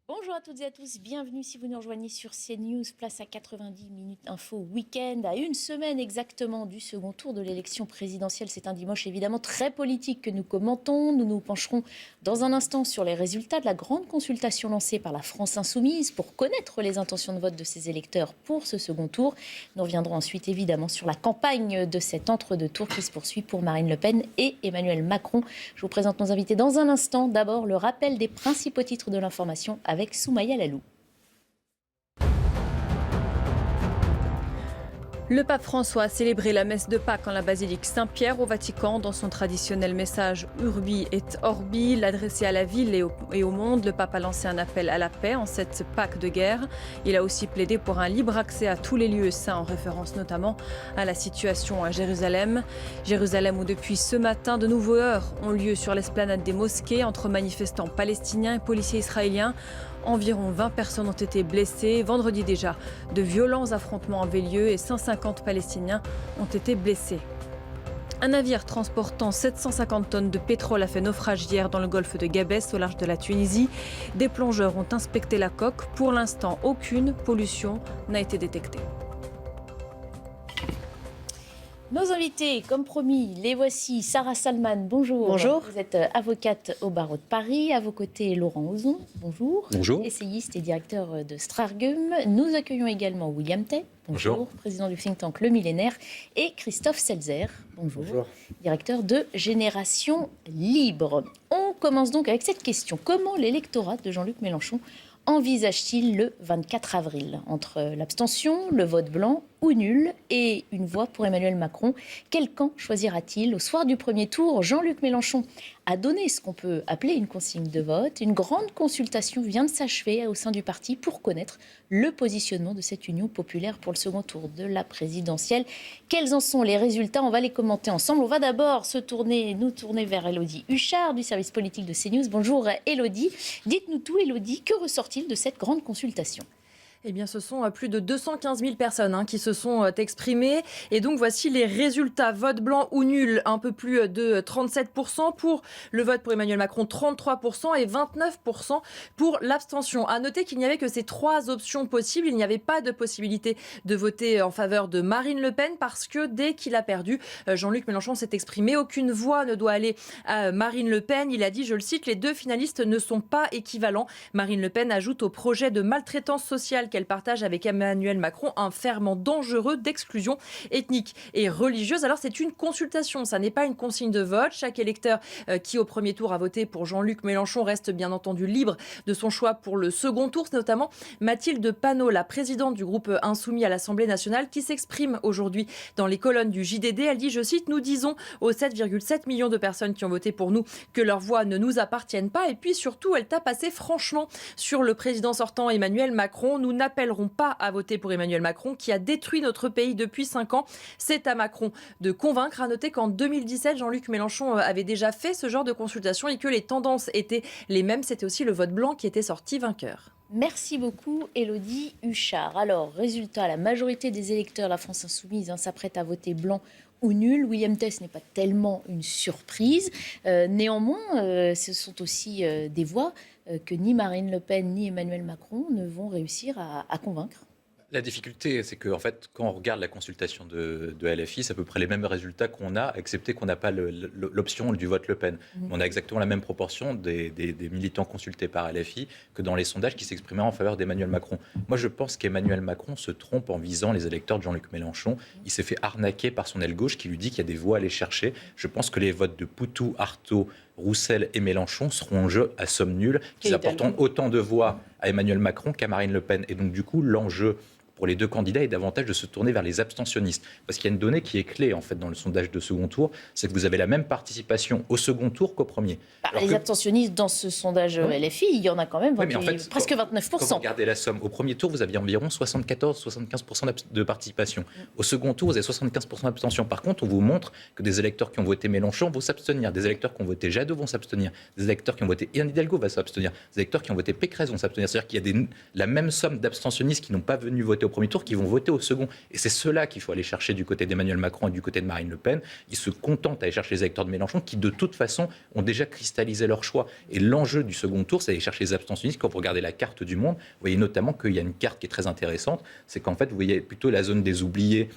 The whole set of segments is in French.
Bonjour à toutes et à tous, bienvenue si vous nous rejoignez sur CNews, place à 90 minutes info week-end, à une semaine exactement du second tour de l'élection présidentielle. C'est un dimanche évidemment très politique que nous commentons. Nous nous pencherons dans un instant sur les résultats de la grande consultation lancée par la France Insoumise pour connaître les intentions de vote de ses électeurs pour ce second tour. Nous reviendrons ensuite évidemment sur la campagne de cet entre-deux-tours qui se poursuit pour Marine Le Pen et Emmanuel Macron. Je vous présente nos invités dans un instant. D'abord, le rappel des principaux titres de l'information avec Soumaya Lalou. Le pape François a célébré la messe de Pâques en la basilique Saint-Pierre au Vatican. Dans son traditionnel message Urbi et Orbi, adressé à la ville et au monde, le pape a lancé un appel à la paix en cette Pâques de guerre. Il a aussi plaidé pour un libre accès à tous les lieux saints, en référence notamment à la situation à Jérusalem. Jérusalem où depuis ce matin, de nouveaux heurts ont lieu sur l'esplanade des mosquées entre manifestants palestiniens et policiers israéliens. Environ 20 personnes ont été blessées. Vendredi déjà, de violents affrontements avaient lieu et 150 Palestiniens ont été blessés. Un navire transportant 750 tonnes de pétrole a fait naufrage hier dans le golfe de Gabès, au large de la Tunisie. Des plongeurs ont inspecté la coque. Pour l'instant, aucune pollution n'a été détectée. Nos invités, comme promis, les voici. Sarah Salman, bonjour. Bonjour. Vous êtes avocate au barreau de Paris. À vos côtés, Laurent Ozon, bonjour. Bonjour. Essayiste et directeur de Strargum. Nous accueillons également William Tay, bonjour. Président du think tank Le Millénaire. Et Christophe Selzer, bonjour. Directeur de Génération Libre. On commence donc avec cette question. Comment l'électorat de Jean-Luc Mélenchon envisage-t-il le 24 avril entre l'abstention, le vote blanc ou nul et une voix pour Emmanuel Macron? Quel camp choisira-t-il? Au soir du premier tour, Jean-Luc Mélenchon a donné ce qu'on peut appeler une consigne de vote. Une grande consultation vient de s'achever au sein du parti pour connaître le positionnement de cette union populaire pour le second tour de la présidentielle. Quels en sont les résultats? On va les commenter ensemble. On va d'abord nous tourner vers Élodie Huchard du service politique de CNews. Bonjour Élodie. Dites-nous tout Élodie, que ressort-il de cette grande consultation? Eh bien, ce sont plus de 215 000 personnes qui se sont exprimées. Et donc, voici les résultats. Vote blanc ou nul, un peu plus de 37%. Pour le vote pour Emmanuel Macron, 33% et 29% pour l'abstention. À noter qu'il n'y avait que ces trois options possibles. Il n'y avait pas de possibilité de voter en faveur de Marine Le Pen parce que dès qu'il a perdu, Jean-Luc Mélenchon s'est exprimé. Aucune voix ne doit aller à Marine Le Pen. Il a dit, je le cite, les deux finalistes ne sont pas équivalents. Marine Le Pen ajoute au projet de maltraitance sociale qu'elle partage avec Emmanuel Macron un ferment dangereux d'exclusion ethnique et religieuse. Alors c'est une consultation, ça n'est pas une consigne de vote. Chaque électeur qui au premier tour a voté pour Jean-Luc Mélenchon reste bien entendu libre de son choix pour le second tour. C'est notamment Mathilde Panot, la présidente du groupe Insoumis à l'Assemblée nationale, qui s'exprime aujourd'hui dans les colonnes du JDD. Elle dit, je cite, nous disons aux 7,7 millions de personnes qui ont voté pour nous que leurs voix ne nous appartiennent pas. Et puis surtout, elle tape assez franchement sur le président sortant Emmanuel Macron. Nous n'appelleront pas à voter pour Emmanuel Macron qui a détruit notre pays depuis 5 ans. C'est à Macron de convaincre. À noter qu'en 2017, Jean-Luc Mélenchon avait déjà fait ce genre de consultation et que les tendances étaient les mêmes. C'était aussi le vote blanc qui était sorti vainqueur. Merci beaucoup Élodie Huchard. Alors, résultat, la majorité des électeurs de la France Insoumise s'apprête à voter blanc ou nul. William Tess n'est pas tellement une surprise. Néanmoins, ce sont aussi des voix que ni Marine Le Pen ni Emmanuel Macron ne vont réussir à convaincre. La difficulté, c'est qu'en fait, quand on regarde la consultation de LFI, c'est à peu près les mêmes résultats qu'on a, excepté qu'on n'a pas l'option du vote Le Pen. On a exactement la même proportion des militants consultés par LFI que dans les sondages qui s'exprimaient en faveur d'Emmanuel Macron. Moi, je pense qu'Emmanuel Macron se trompe en visant les électeurs de Jean-Luc Mélenchon. Il s'est fait arnaquer par son aile gauche qui lui dit qu'il y a des voix à aller chercher. Je pense que les votes de Poutou, Artaud, Roussel et Mélenchon seront en jeu à somme nulle, qu'ils apporteront autant de voix à Emmanuel Macron qu'à Marine Le Pen. Et donc, du coup, l'enjeu pour les deux candidats est davantage de se tourner vers les abstentionnistes. Parce qu'il y a une donnée qui est clé en fait dans le sondage de second tour, c'est que vous avez la même participation au second tour qu'au premier. Les abstentionnistes dans ce sondage LFI, il y en a quand même presque 29%. Quand vous regardez la somme, au premier tour, vous aviez environ 74-75% de participation. Au second tour, vous avez 75% d'abstention. Par contre, on vous montre que des électeurs qui ont voté Mélenchon vont s'abstenir, des électeurs qui ont voté Jadot vont s'abstenir, des électeurs qui ont voté Anne Hidalgo vont s'abstenir, des électeurs qui ont voté Pécresse vont s'abstenir. C'est-à-dire qu'il y a la même somme d'abstentionnistes qui n'ont pas venu voter au au premier tour qui vont voter au second. Et c'est cela qu'il faut aller chercher du côté d'Emmanuel Macron et du côté de Marine Le Pen. Ils se contentent d'aller chercher les électeurs de Mélenchon qui, de toute façon, ont déjà cristallisé leur choix. Et l'enjeu du second tour, c'est d'aller chercher les abstentionnistes. Quand vous regardez la carte du monde, vous voyez notamment qu'il y a une carte qui est très intéressante. C'est qu'en fait, vous voyez plutôt la zone des oubliés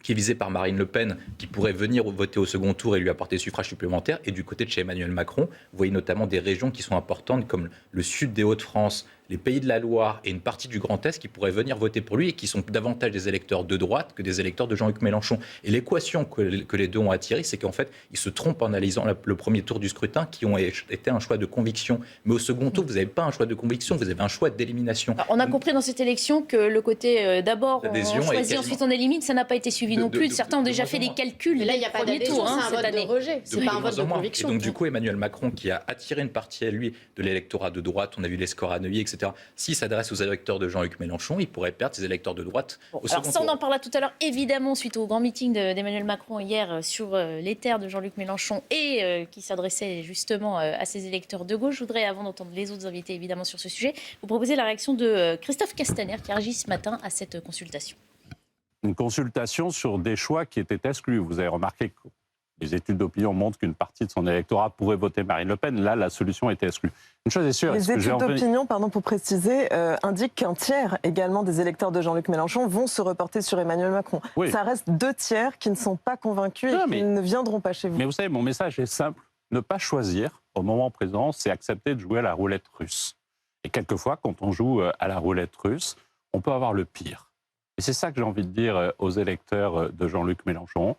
qui est visée par Marine Le Pen, qui pourrait venir voter au second tour et lui apporter des suffrages supplémentaires. Et du côté de chez Emmanuel Macron, vous voyez notamment des régions qui sont importantes, comme le sud des Hauts-de-France, les Pays de la Loire et une partie du Grand Est qui pourraient venir voter pour lui et qui sont davantage des électeurs de droite que des électeurs de Jean-Luc Mélenchon. Et l'équation que les deux ont attirée, c'est qu'en fait, ils se trompent en analysant le premier tour du scrutin, qui ont été un choix de conviction. Mais au second tour, vous n'avez pas un choix de conviction, vous avez un choix d'élimination. On a compris dans cette élection que le côté d'abord on choisit, ensuite on élimine, ça n'a pas été suivi non plus. Certains ont déjà fait des calculs. Mais là, il n'y a pas d'adhésion, c'est un vote de rejet, c'est pas un vote de conviction. Et donc, du coup, Emmanuel Macron, qui a attiré une partie à lui de l'électorat de droite, on a vu les scores à Neuilly, etc. S'il s'adresse aux électeurs de Jean-Luc Mélenchon, il pourrait perdre ses électeurs de droite au second tour. On en parlera tout à l'heure, évidemment, suite au grand meeting d'Emmanuel Macron hier sur les terres de Jean-Luc Mélenchon et qui s'adressait justement à ses électeurs de gauche. Je voudrais, avant d'entendre les autres invités, évidemment, sur ce sujet, vous proposer la réaction de Christophe Castaner, qui a réagi ce matin à cette consultation. Une consultation sur des choix qui étaient exclus. Vous avez remarqué que les études d'opinion montrent qu'une partie de son électorat pourrait voter Marine Le Pen. Là, la solution était exclue. Une chose est sûre. Les études d'opinion, pardon pour préciser, indiquent qu'un tiers également des électeurs de Jean-Luc Mélenchon vont se reporter sur Emmanuel Macron. Oui. Ça reste 2 tiers qui ne sont pas convaincus et qui ne viendront pas chez vous. Mais vous savez, mon message est simple. Ne pas choisir au moment présent, c'est accepter de jouer à la roulette russe. Et quelquefois, quand on joue à la roulette russe, on peut avoir le pire. Et c'est ça que j'ai envie de dire aux électeurs de Jean-Luc Mélenchon.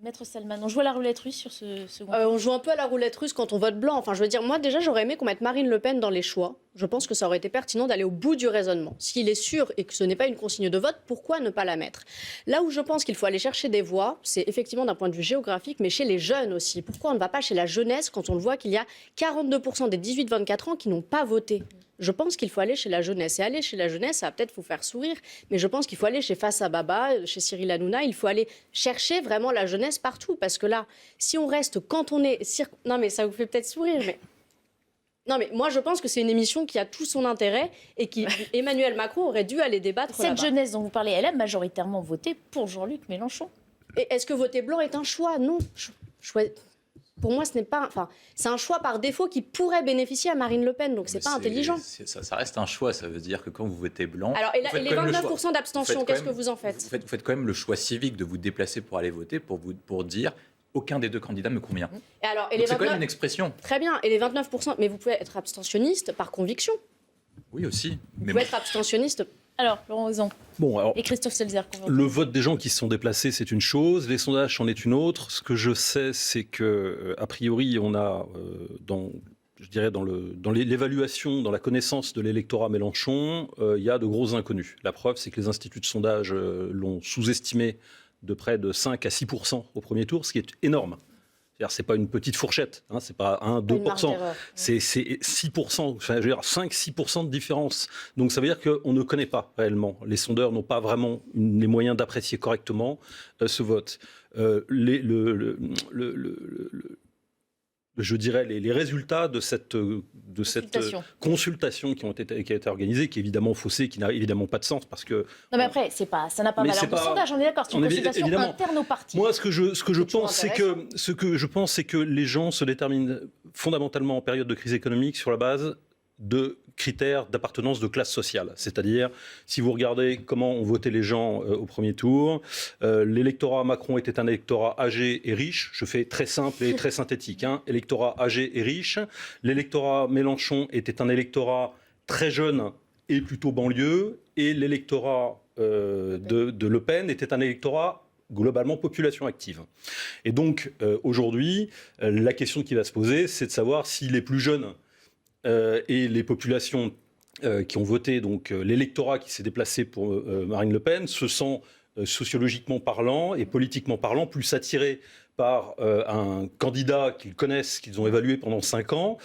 Maître Salman, on joue à la roulette russe sur ce second on joue un peu à la roulette russe quand on vote blanc. Enfin, je veux dire, moi, déjà, j'aurais aimé qu'on mette Marine Le Pen dans les choix. Je pense que ça aurait été pertinent d'aller au bout du raisonnement. S'il est sûr et que ce n'est pas une consigne de vote, pourquoi ne pas la mettre ? Là où je pense qu'il faut aller chercher des voix, c'est effectivement d'un point de vue géographique, mais chez les jeunes aussi. Pourquoi on ne va pas chez la jeunesse quand on le voit qu'il y a 42% des 18-24 ans qui n'ont pas voté ? Je pense qu'il faut aller chez la jeunesse. Et aller chez la jeunesse, ça va peut-être vous faire sourire, mais je pense qu'il faut aller chez Fassa Baba, chez Cyril Hanouna. Il faut aller chercher vraiment la jeunesse partout. Parce que là, si on reste quand on est... Non, mais ça vous fait peut-être sourire, mais... Non, mais moi, je pense que c'est une émission qui a tout son intérêt et qui Emmanuel Macron aurait dû aller débattre là-bas. Cette jeunesse dont vous parlez, elle a majoritairement voté pour Jean-Luc Mélenchon. Et est-ce que voter blanc est un choix ? Non. Pour moi, ce n'est pas. Enfin, c'est un choix par défaut qui pourrait bénéficier à Marine Le Pen, donc c'est pas intelligent. Ça reste un choix. Ça veut dire que quand vous votez blanc. Alors, et les 29% d'abstention, qu'est-ce que vous en faites ? Vous faites quand même le choix civique de vous déplacer pour aller voter, pour dire aucun des deux candidats me convient. Et alors, c'est quand même une expression. Très bien. Et les 29%, mais vous pouvez être abstentionniste par conviction. Oui, aussi. Vous pouvez être abstentionniste. Alors, Laurent Ozan et Christophe Celzer. Le vote des gens qui se sont déplacés, c'est une chose. Les sondages en est une autre. Ce que je sais, c'est que, a priori, on a, dans l'évaluation, dans la connaissance de l'électorat Mélenchon, il y a de gros inconnus. La preuve, c'est que les instituts de sondage l'ont sous-estimé de près de 5 à 6% au premier tour, ce qui est énorme. C'est-à-dire, c'est pas une petite fourchette, hein, c'est pas 1-2%, c'est 6%, enfin, je veux dire 5-6% de différence. Donc ça veut dire qu'on ne connaît pas réellement. Les sondeurs n'ont pas vraiment les moyens d'apprécier correctement ce vote. Je dirais les résultats de cette consultation qui a été organisée, qui est évidemment faussée, qui n'a évidemment pas de sens parce que... Non mais après, ça n'a pas valeur de sondage, on est d'accord, c'est une consultation interne au parti. Moi, ce que je pense, c'est que les gens se déterminent fondamentalement en période de crise économique sur la base de critères d'appartenance de classe sociale. C'est-à-dire, si vous regardez comment ont voté les gens au premier tour, l'électorat Macron était un électorat âgé et riche. Je fais très simple et très synthétique. Électorat âgé et riche. L'électorat Mélenchon était un électorat très jeune et plutôt banlieue. Et l'électorat de Le Pen était un électorat globalement population active. Et donc, aujourd'hui, la question qui va se poser, c'est de savoir si les plus jeunes et les populations qui ont voté, donc l'électorat qui s'est déplacé pour Marine Le Pen, se sent sociologiquement parlant et politiquement parlant plus attiré par un candidat qu'ils connaissent, qu'ils ont évalué pendant 5 ans,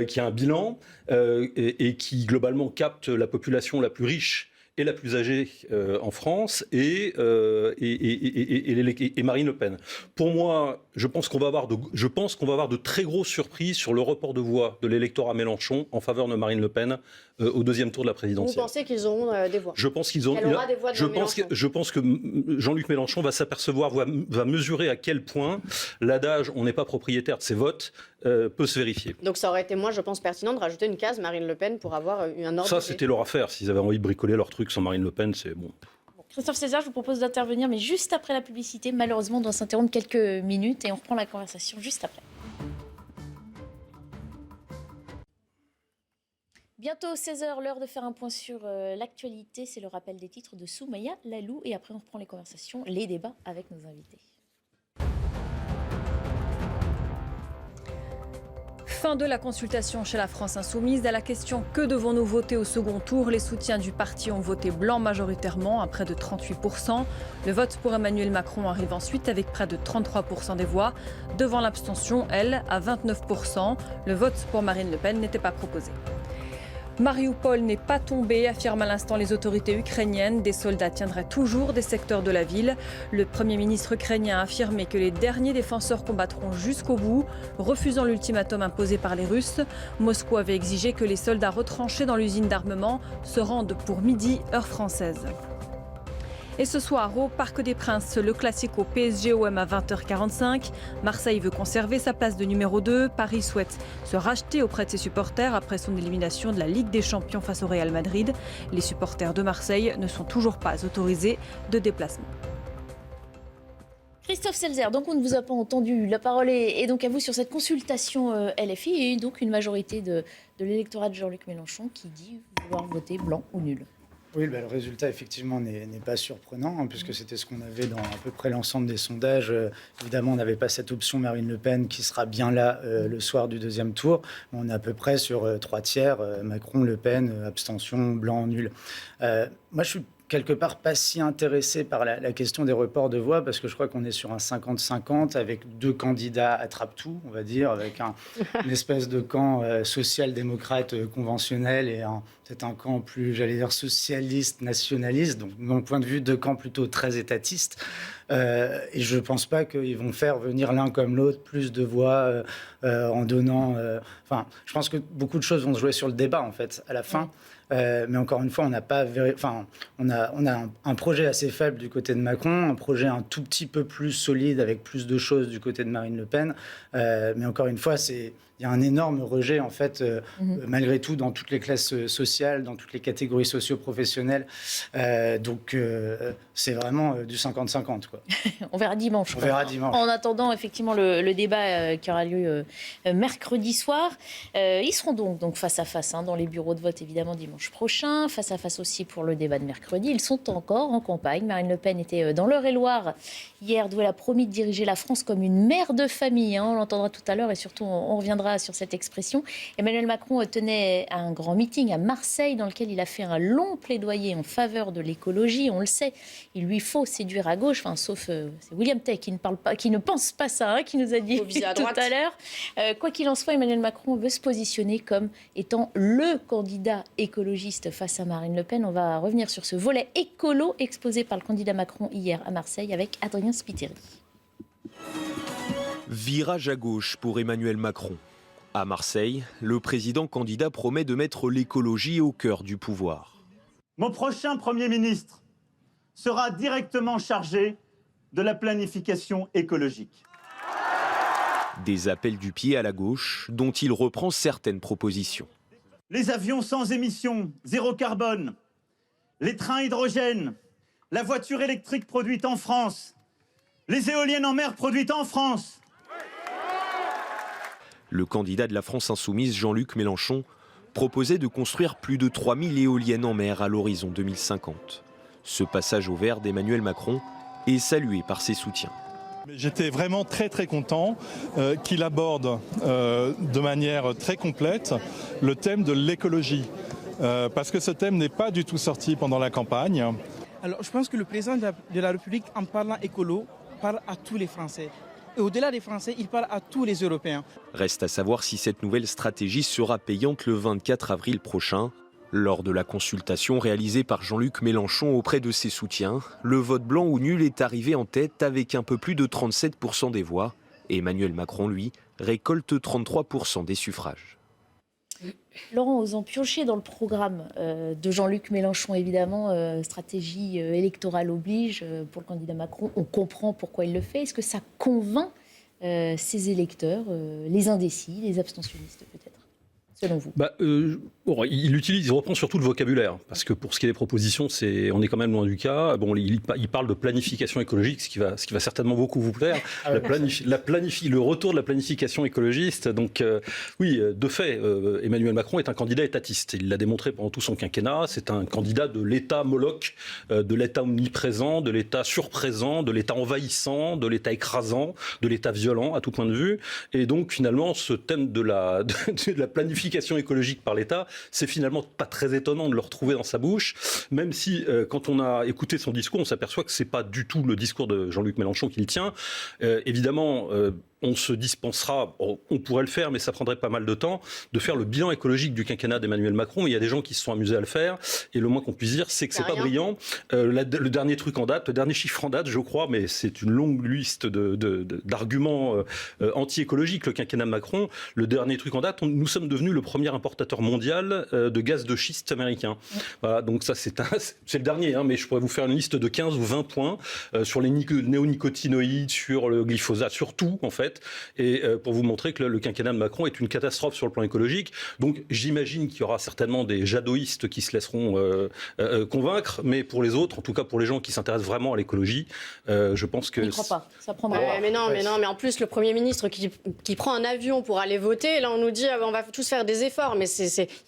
qui a un bilan et qui globalement capte la population la plus riche est la plus âgée en France et Marine Le Pen. Pour moi, je pense qu'on va avoir de très grosses surprises sur le report de voix de l'électorat Mélenchon en faveur de Marine Le Pen au deuxième tour de la présidentielle. Vous pensez qu'ils auront des voix? Je pense qu'ils ont. Je pense que Jean-Luc Mélenchon va s'apercevoir, va mesurer à quel point l'adage "on n'est pas propriétaire de ses votes" peut se vérifier. Donc ça aurait été, moi, je pense, pertinent de rajouter une case Marine Le Pen pour avoir eu un ordre. Ça, c'était leur affaire. S'ils avaient envie de bricoler leur truc sans Marine Le Pen, c'est bon. Christophe Célzère, je vous propose d'intervenir, mais juste après la publicité. Malheureusement, on doit s'interrompre quelques minutes et on reprend la conversation juste après. Bientôt 16h, l'heure de faire un point sur l'actualité. C'est le rappel des titres de Soumaïa Lalou. Et après, on reprend les conversations, les débats avec nos invités. Fin de la consultation chez la France Insoumise. À la question « Que devons-nous voter au second tour ?», les soutiens du parti ont voté blanc majoritairement à près de 38%. Le vote pour Emmanuel Macron arrive ensuite avec près de 33% des voix. Devant l'abstention, elle, à 29%. Le vote pour Marine Le Pen n'était pas proposé. Marioupol n'est pas tombé, affirment à l'instant les autorités ukrainiennes. Des soldats tiendraient toujours des secteurs de la ville. Le Premier ministre ukrainien a affirmé que les derniers défenseurs combattront jusqu'au bout, refusant l'ultimatum imposé par les Russes. Moscou avait exigé que les soldats retranchés dans l'usine d'armement se rendent pour midi, heure française. Et ce soir, au Parc des Princes, le Classico PSG-OM à 20h45. Marseille veut conserver sa place de numéro 2. Paris souhaite se racheter auprès de ses supporters après son élimination de la Ligue des Champions face au Real Madrid. Les supporters de Marseille ne sont toujours pas autorisés de déplacement. Christophe Célzère, donc on ne vous a pas entendu. La parole est donc à vous sur cette consultation LFI et donc une majorité de l'électorat de Jean-Luc Mélenchon qui dit vouloir voter blanc ou nul. Oui, le résultat, effectivement, n'est pas surprenant, puisque c'était ce qu'on avait dans à peu près l'ensemble des sondages. Évidemment, on n'avait pas cette option Marine Le Pen qui sera bien là le soir du deuxième tour. On est à peu près sur 3 tiers, Macron, Le Pen, abstention, blanc, nul. Moi, je suis quelque part pas si intéressé par la question des reports de voix, parce que je crois qu'on est sur un 50-50 avec 2 candidats attrape-tout, on va dire, avec une espèce de camp social-démocrate conventionnel et peut-être un camp plus, j'allais dire, socialiste, nationaliste, donc de mon point de vue, 2 camps plutôt très étatistes. Et je ne pense pas qu'ils vont faire venir l'un comme l'autre plus de voix en donnant... Enfin, je pense que beaucoup de choses vont se jouer sur le débat, en fait, à la fin. Mais encore une fois, on n'a pas, on a un projet assez faible du côté de Macron, un projet un tout petit peu plus solide avec plus de choses du côté de Marine Le Pen. Mais encore une fois, il y a un énorme rejet en fait, malgré tout, dans toutes les classes sociales, dans toutes les catégories socio-professionnelles. Donc c'est vraiment du 50-50, quoi. On verra dimanche. On verra dimanche. En attendant, effectivement, le débat qui aura lieu mercredi soir. Ils seront donc face à face dans les bureaux de vote, évidemment, dimanche prochain. Face à face aussi pour le débat de mercredi. Ils sont encore en campagne. Marine Le Pen était dans l'Eure-et-Loire hier, d'où elle a promis de diriger la France comme une mère de famille. On l'entendra tout à l'heure et surtout, on reviendra sur cette expression. Emmanuel Macron tenait un grand meeting à Marseille dans lequel il a fait un long plaidoyer en faveur de l'écologie. On le sait, il lui faut séduire à gauche, sauf c'est William Tay qui ne pense pas ça, qui nous a dit tout à l'heure. Quoi qu'il en soit, Emmanuel Macron veut se positionner comme étant le candidat écologiste face à Marine Le Pen. On va revenir sur ce volet écolo exposé par le candidat Macron hier à Marseille avec Adrien Spiteri. Virage à gauche pour Emmanuel Macron. À Marseille, le président candidat promet de mettre l'écologie au cœur du pouvoir. Mon prochain Premier ministre sera directement chargé de la planification écologique. Des appels du pied à la gauche, dont il reprend certaines propositions. Les avions sans émissions, zéro carbone, les trains hydrogène, la voiture électrique produite en France, les éoliennes en mer produites en France. Le candidat de la France Insoumise, Jean-Luc Mélenchon, proposait de construire plus de 3000 éoliennes en mer à l'horizon 2050. Ce passage au vert d'Emmanuel Macron est salué par ses soutiens. J'étais vraiment très content qu'il aborde de manière très complète le thème de l'écologie. Parce que ce thème n'est pas du tout sorti pendant la campagne. Alors je pense que le président de la République, en parlant écolo, parle à tous les Français. Et au-delà des Français, il parle à tous les Européens. Reste à savoir si cette nouvelle stratégie sera payante le 24 avril prochain. Lors de la consultation réalisée par Jean-Luc Mélenchon auprès de ses soutiens, le vote blanc ou nul est arrivé en tête avec un peu plus de 37% des voix. Et Emmanuel Macron, lui, récolte 33% des suffrages. Laurent, osant piocher dans le programme de Jean-Luc Mélenchon, évidemment, stratégie électorale oblige pour le candidat Macron. On comprend pourquoi il le fait. Est-ce que ça convainc ses électeurs, les indécis, les abstentionnistes peut-être, selon vous? Il reprend surtout le vocabulaire, parce que pour ce qui est des propositions, on est quand même loin du cas. Bon, il parle de planification écologique, ce qui va certainement beaucoup vous plaire. Le retour de la planification écologiste. Donc, oui, de fait, Emmanuel Macron est un candidat étatiste. Il l'a démontré pendant tout son quinquennat. C'est un candidat de l'État Moloch, de l'État omniprésent, de l'État surprésent, de l'État envahissant, de l'État écrasant, de l'État violent, à tout point de vue. Et donc, finalement, ce thème de la planification écologique par l'État, c'est finalement pas très étonnant de le retrouver dans sa bouche, même si quand on a écouté son discours, on s'aperçoit que c'est pas du tout le discours de Jean-Luc Mélenchon qu'il tient. Évidemment, on se dispensera, on pourrait le faire, mais ça prendrait pas mal de temps, de faire le bilan écologique du quinquennat d'Emmanuel Macron. Il y a des gens qui se sont amusés à le faire, et le moins qu'on puisse dire, c'est que c'est pas brillant. Le dernier truc en date, le dernier chiffre en date, je crois, mais c'est une longue liste d'arguments anti-écologiques, le quinquennat de Macron. Le dernier truc en date, nous sommes devenus le premier importateur mondial de gaz de schiste américain. Voilà, donc ça, c'est le dernier, mais je pourrais vous faire une liste de 15 ou 20 points sur les néonicotinoïdes, sur le glyphosate, sur tout, en fait. Et pour vous montrer que le quinquennat de Macron est une catastrophe sur le plan écologique. Donc j'imagine qu'il y aura certainement des jadoïstes qui se laisseront convaincre, mais pour les autres, en tout cas pour les gens qui s'intéressent vraiment à l'écologie, je pense que... Je ne crois pas, ça prendra. Mais en plus le Premier ministre qui prend un avion pour aller voter, là on nous dit on va tous faire des efforts, mais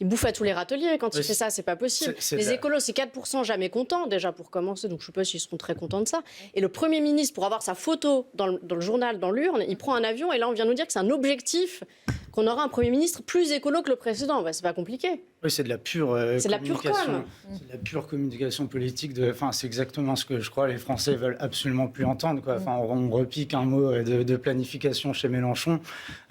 il bouffe à tous les râteliers quand il fait ça, c'est pas possible. Les écolos, c'est 4% jamais contents déjà pour commencer, donc je ne sais pas s'ils seront très contents de ça. Et le Premier ministre, pour avoir sa photo dans le journal, dans l'urne, il prend un avion et là on vient nous dire que c'est un objectif qu'on aura un Premier ministre plus écolo que le précédent. C'est pas compliqué. Oui, c'est de la pure c'est de la pure com. C'est de la pure communication politique. C'est exactement ce que je crois les Français veulent absolument plus entendre. On repique un mot de planification chez Mélenchon.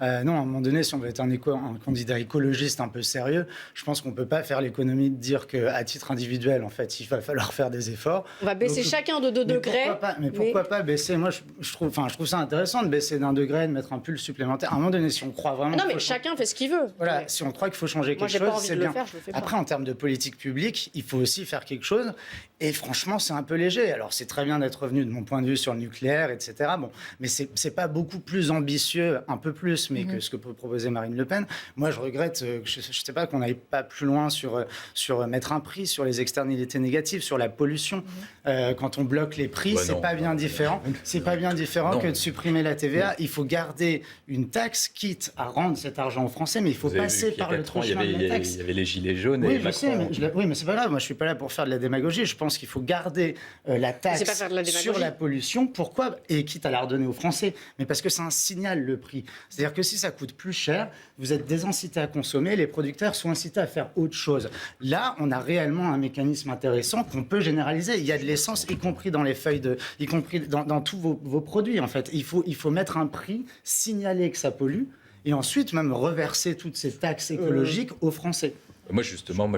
Non, à un moment donné, si on veut être un candidat écologiste un peu sérieux, je pense qu'on ne peut pas faire l'économie de dire qu'à titre individuel, en fait, il va falloir faire des efforts. On va baisser chacun de 2 degrés. Pourquoi pas baisser? Moi, je trouve ça intéressant de baisser d'1 degré, de mettre un pull supplémentaire. À un moment donné, si on croit vraiment... Non, mais chacun fait ce qu'il veut. Voilà, si on croit qu'il faut changer quelque chose, c'est bien. Après, en termes de politique publique, il faut aussi faire quelque chose. Et franchement, c'est un peu léger. Alors, c'est très bien d'être revenu, de mon point de vue, sur le nucléaire, etc. Bon, mais c'est pas beaucoup plus ambitieux, un peu plus, mais que ce que peut proposer Marine Le Pen. Moi, je regrette, je sais pas, qu'on n'aille pas plus loin sur mettre un prix sur les externalités négatives, sur la pollution. Quand on bloque les prix, c'est pas bien différent. C'est pas bien différent que de supprimer la TVA. Il faut garder une taxe, quitte à rendre cet argent aux Français, mais il faut passer par le chemin de la taxe. Il y avait les gilets jaunes et Macron. Oui, mais c'est pas grave. Moi, je suis pas là pour faire de la démagogie. Je pense qu'il faut garder la taxe sur la pollution. Pourquoi? Et quitte à la redonner aux Français. Mais parce que c'est un signal, le prix. C'est-à-dire que si ça coûte plus cher, vous êtes désincités à consommer, les producteurs sont incités à faire autre chose. Là, on a réellement un mécanisme intéressant qu'on peut généraliser. Il y a de l'essence, y compris dans les feuilles y compris dans tous vos produits, en fait. Il faut mettre un prix, signaler que ça pollue, et ensuite même reverser toutes ces taxes écologiques aux Français. Moi, justement,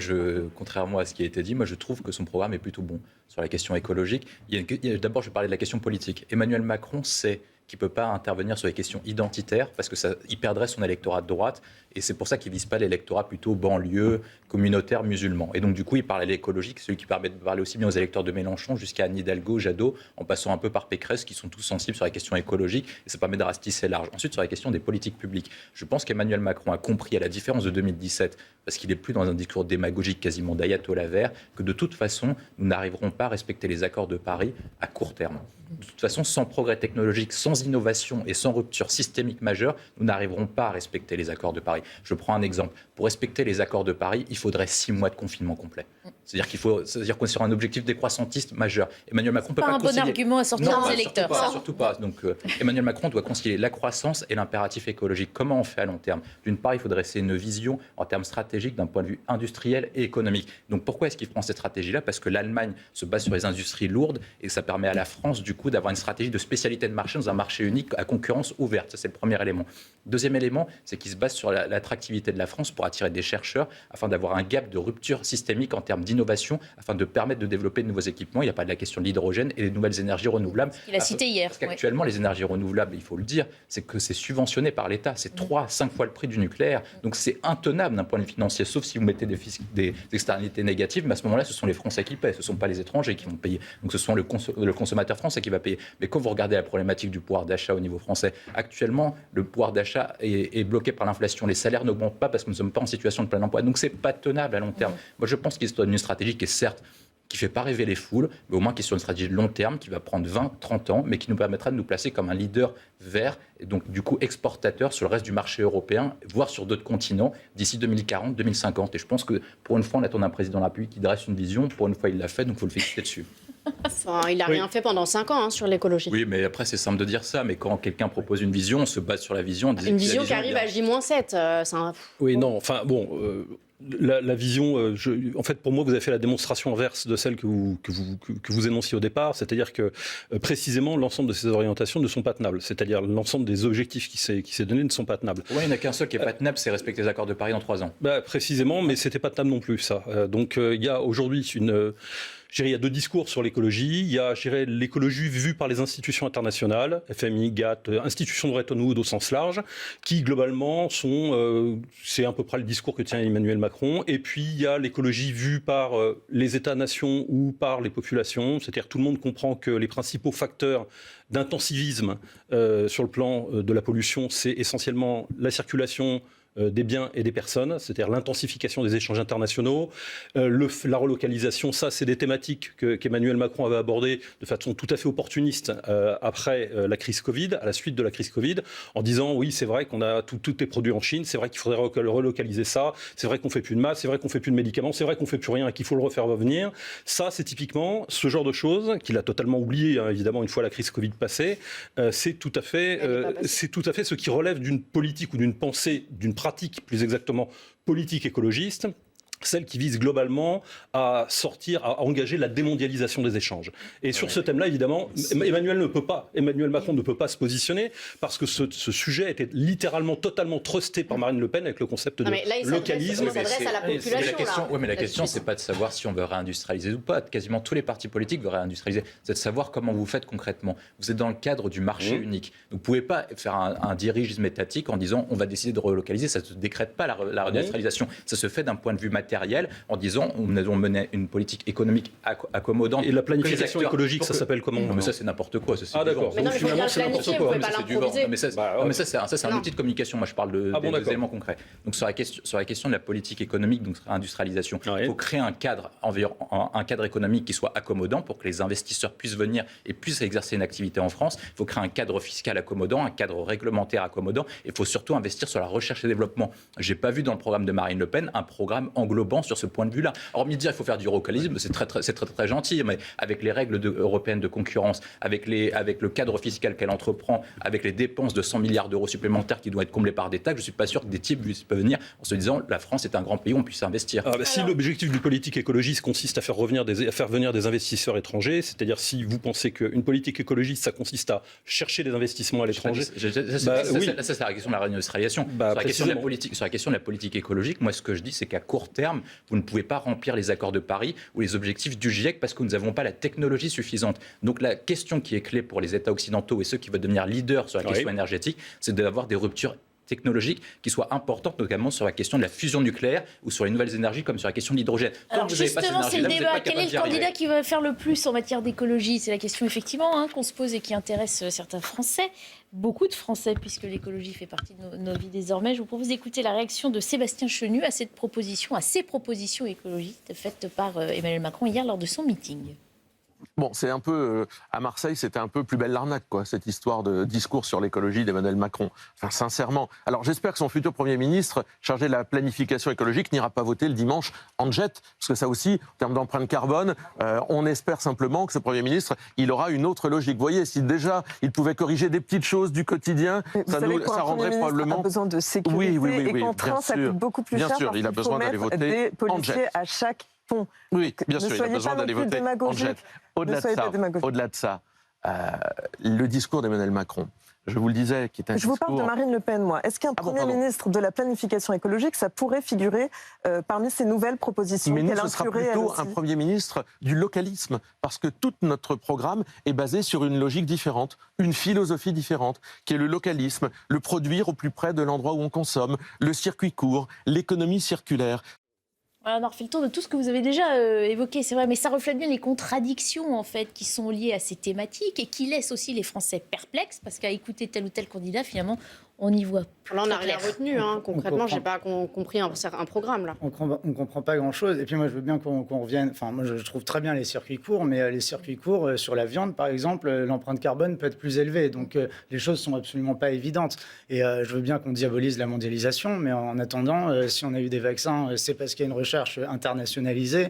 contrairement à ce qui a été dit, moi, je trouve que son programme est plutôt bon sur la question écologique. D'abord, je vais parler de la question politique. Emmanuel Macron sait qu'il ne peut pas intervenir sur les questions identitaires parce qu'il perdrait son électorat de droite. Et c'est pour ça qu'il ne vise pas l'électorat plutôt banlieue, communautaire, musulman. Et donc, du coup, il parle à l'écologique, celui qui permet de parler aussi bien aux électeurs de Mélenchon jusqu'à Anne Hidalgo, Jadot, en passant un peu par Pécresse, qui sont tous sensibles sur la question écologique. Et ça permet de ratisser large. Ensuite, sur la question des politiques publiques, je pense qu'Emmanuel Macron a compris, à la différence de 2017, parce qu'il n'est plus dans un discours démagogique quasiment d'ayatollah vert, que de toute façon, nous n'arriverons pas à respecter les accords de Paris à court terme. De toute façon, sans progrès technologique, sans innovation et sans rupture systémique majeure, nous n'arriverons pas à respecter les accords de Paris. Je prends un exemple. Pour respecter les accords de Paris, il faudrait 6 mois de confinement complet. C'est-à-dire qu'on est sur un objectif décroissantiste majeur. Emmanuel Macron peut pas pas un bon argument à sortir aux électeurs. Surtout pas. Donc Emmanuel Macron doit concilier la croissance et l'impératif écologique. Comment on fait à long terme? D'une part, il faut dresser une vision en termes stratégiques d'un point de vue industriel et économique. Donc pourquoi est-ce qu'il prend cette stratégie-là? Parce que l'Allemagne se base sur les industries lourdes et ça permet à la France, du coup, d'avoir une stratégie de spécialité de marché dans un marché unique à concurrence ouverte. Ça, c'est le premier élément. Deuxième élément, c'est qu'il se base sur l'attractivité de la France pour attirer des chercheurs afin d'avoir un gap de rupture systémique en termes d'innovation, afin de permettre de développer de nouveaux équipements. Il n'y a pas de la question de l'hydrogène et des nouvelles énergies renouvelables. Il a cité hier. Parce qu'actuellement, les énergies renouvelables, il faut le dire, c'est que c'est subventionné par l'État. C'est 3 à 5 fois le prix du nucléaire. Donc c'est intenable d'un point de vue financier, sauf si vous mettez des externalités négatives. Mais à ce moment-là, ce sont les Français qui paient. Ce ne sont pas les étrangers qui vont payer. Donc ce sont le consommateur français qui va payer. Mais quand vous regardez la problématique du pouvoir d'achat au niveau français, actuellement, le pouvoir d'achat est bloqué par l'inflation. Les salaires n'augmentent pas parce que nous ne sommes pas en situation de plein emploi. Donc c'est pas tenable à long terme. Moi, je pense qu'il se donne une stratégie qui est certes qui ne fait pas rêver les foules, mais au moins qui est sur une stratégie de long terme, qui va prendre 20, 30 ans, mais qui nous permettra de nous placer comme un leader vert, et donc du coup exportateur sur le reste du marché européen, voire sur d'autres continents, d'ici 2040, 2050. Et je pense que pour une fois, on attend un président de la République qui dresse une vision. Pour une fois, il l'a fait, donc il faut le féliciter dessus. Enfin, il n'a rien fait pendant 5 ans sur l'écologie. Oui, mais après, c'est simple de dire ça. Mais quand quelqu'un propose une vision, on se base sur la vision. Une vision qui arrive à J-7. Oui, non, enfin, bon... La vision, en fait, pour moi, vous avez fait la démonstration inverse de celle que vous énonciez au départ, c'est-à-dire que précisément l'ensemble de ces orientations ne sont pas tenables, c'est-à-dire l'ensemble des objectifs qui s'est donné ne sont pas tenables. Oui, il n'y en a qu'un seul qui n'est pas tenable, c'est respecter les accords de Paris dans 3 ans. Précisément, mais c'était pas tenable non plus, ça. Donc il y a aujourd'hui il y a 2 discours sur l'écologie. Il y a l'écologie vue par les institutions internationales, FMI, GATT, institutions de Bretton Woods au sens large, qui globalement c'est à peu près le discours que tient Emmanuel Macron. Et puis il y a l'écologie vue par les États-nations ou par les populations, c'est-à-dire tout le monde comprend que les principaux facteurs d'intensivisme sur le plan de la pollution, c'est essentiellement la circulation des biens et des personnes, c'est-à-dire l'intensification des échanges internationaux, la relocalisation, ça c'est des thématiques qu'Emmanuel Macron avait abordées de façon tout à fait opportuniste après la crise Covid, à la suite de la crise Covid, en disant oui c'est vrai qu'on a tout est produit en Chine, c'est vrai qu'il faudrait relocaliser ça, c'est vrai qu'on fait plus de masques, c'est vrai qu'on fait plus de médicaments, c'est vrai qu'on fait plus rien et qu'il faut le refaire revenir. Ça c'est typiquement ce genre de choses qu'il a totalement oublié évidemment une fois la crise Covid passée. C'est tout à fait ce qui relève d'une politique ou d'une pensée, d'une pratique plus exactement politique écologiste, celle qui vise globalement à engager la démondialisation des échanges. Et sur ce thème-là, évidemment, Emmanuel Macron ne peut pas se positionner parce que ce sujet était littéralement totalement trusté par Marine Le Pen avec le concept de localisme. Il s'adresse à la population. Oui, mais la question, c'est pas de savoir si on veut réindustrialiser ou pas. Quasiment tous les partis politiques veulent réindustrialiser. C'est de savoir comment vous faites concrètement. Vous êtes dans le cadre du marché unique. Vous ne pouvez pas faire un dirigisme étatique en disant on va décider de relocaliser. Ça ne se décrète pas la réindustrialisation. Ça se fait d'un point de vue matériel en disant on a mené une politique économique accommodante. Et la planification écologique, ça s'appelle comment? Non, mais ça c'est n'importe quoi. D'accord. Donc finalement c'est n'importe quoi. Mais ça c'est un outil de communication. Moi je parle des éléments concrets. Donc sur la question de la politique économique, donc industrialisation, il faut créer un cadre économique qui soit accommodant pour que les investisseurs puissent venir et puissent exercer une activité en France. Il faut créer un cadre fiscal accommodant, un cadre réglementaire accommodant. Il faut surtout investir sur la recherche et développement. J'ai pas vu dans le programme de Marine Le Pen un programme englobant sur ce point de vue-là. Hormis de dire qu'il faut faire du relocalisme, c'est très gentil, mais avec les règles européennes de concurrence, avec le cadre fiscal qu'elle entreprend, avec les dépenses de 100 milliards d'euros supplémentaires qui doivent être comblées par des taxes, je ne suis pas sûr que des types peuvent venir en se disant la France est un grand pays, on puisse investir. Si l'objectif d'une politique écologiste consiste à faire venir des investisseurs étrangers, c'est-à-dire si vous pensez qu'une politique écologiste, ça consiste à chercher des investissements à l'étranger... Ça, c'est la question de la réindustrialisation. Sur la question de la politique écologique, moi, ce que je dis, c'est qu'à court terme, vous ne pouvez pas remplir les accords de Paris ou les objectifs du GIEC parce que nous n'avons pas la technologie suffisante. Donc la question qui est clé pour les États occidentaux et ceux qui veulent devenir leaders sur la question énergétique, c'est d'avoir des ruptures technologiques qui soient importantes, notamment sur la question de la fusion nucléaire ou sur les nouvelles énergies comme sur la question de l'hydrogène. Alors justement, c'est le débat. Quel est le candidat qui va faire le plus en matière d'écologie? C'est la question effectivement qu'on se pose et qui intéresse certains Français. Beaucoup de Français, puisque l'écologie fait partie de nos vies désormais. Je vous propose d'écouter la réaction de Sébastien Chenu à ces propositions écologistes faites par Emmanuel Macron hier lors de son meeting. Bon, c'est un peu, à Marseille, c'était un peu plus belle l'arnaque, quoi, cette histoire de discours sur l'écologie d'Emmanuel Macron. Enfin, sincèrement. Alors, j'espère que son futur Premier ministre, chargé de la planification écologique, n'ira pas voter le dimanche en jet, parce que ça aussi, en termes d'empreinte carbone, on espère simplement que ce Premier ministre, il aura une autre logique. Vous voyez, si déjà, il pouvait corriger des petites choses du quotidien, ça rendrait probablement... Il a besoin de sécurité, et qu'en train, ça coûte beaucoup plus cher, parce il a qu'il besoin faut d'aller mettre voter des en jet. policiers à chaque pont. Oui, bien sûr, il a besoin d'aller voter en jet. Au-delà de ça, le discours d'Emmanuel Macron, je vous le disais, qui est un discours... Je vous parle de Marine Le Pen, moi. Est-ce qu'un Premier ministre de la planification écologique, ça pourrait figurer parmi ces nouvelles propositions Mais nous, qu'elle ce sera inclurait, plutôt un Premier ministre du localisme, parce que tout notre programme est basé sur une logique différente, une philosophie différente, qui est le localisme, le produire au plus près de l'endroit où on consomme, le circuit court, l'économie circulaire. On a refait le tour de tout ce que vous avez déjà évoqué, c'est vrai, mais ça reflète bien les contradictions en fait qui sont liées à ces thématiques et qui laissent aussi les Français perplexes parce qu'à écouter tel ou tel candidat, finalement, on y voit. Là, on n'a rien retenu. Concrètement, j'ai pas compris un programme là. On comprend pas grand-chose. Et puis moi, je veux bien qu'on revienne. Enfin, moi, je trouve très bien les circuits courts, mais les circuits courts sur la viande, par exemple, l'empreinte carbone peut être plus élevée. Donc, les choses sont absolument pas évidentes. Et je veux bien qu'on diabolise la mondialisation, mais en attendant, si on a eu des vaccins, c'est parce qu'il y a une recherche internationalisée.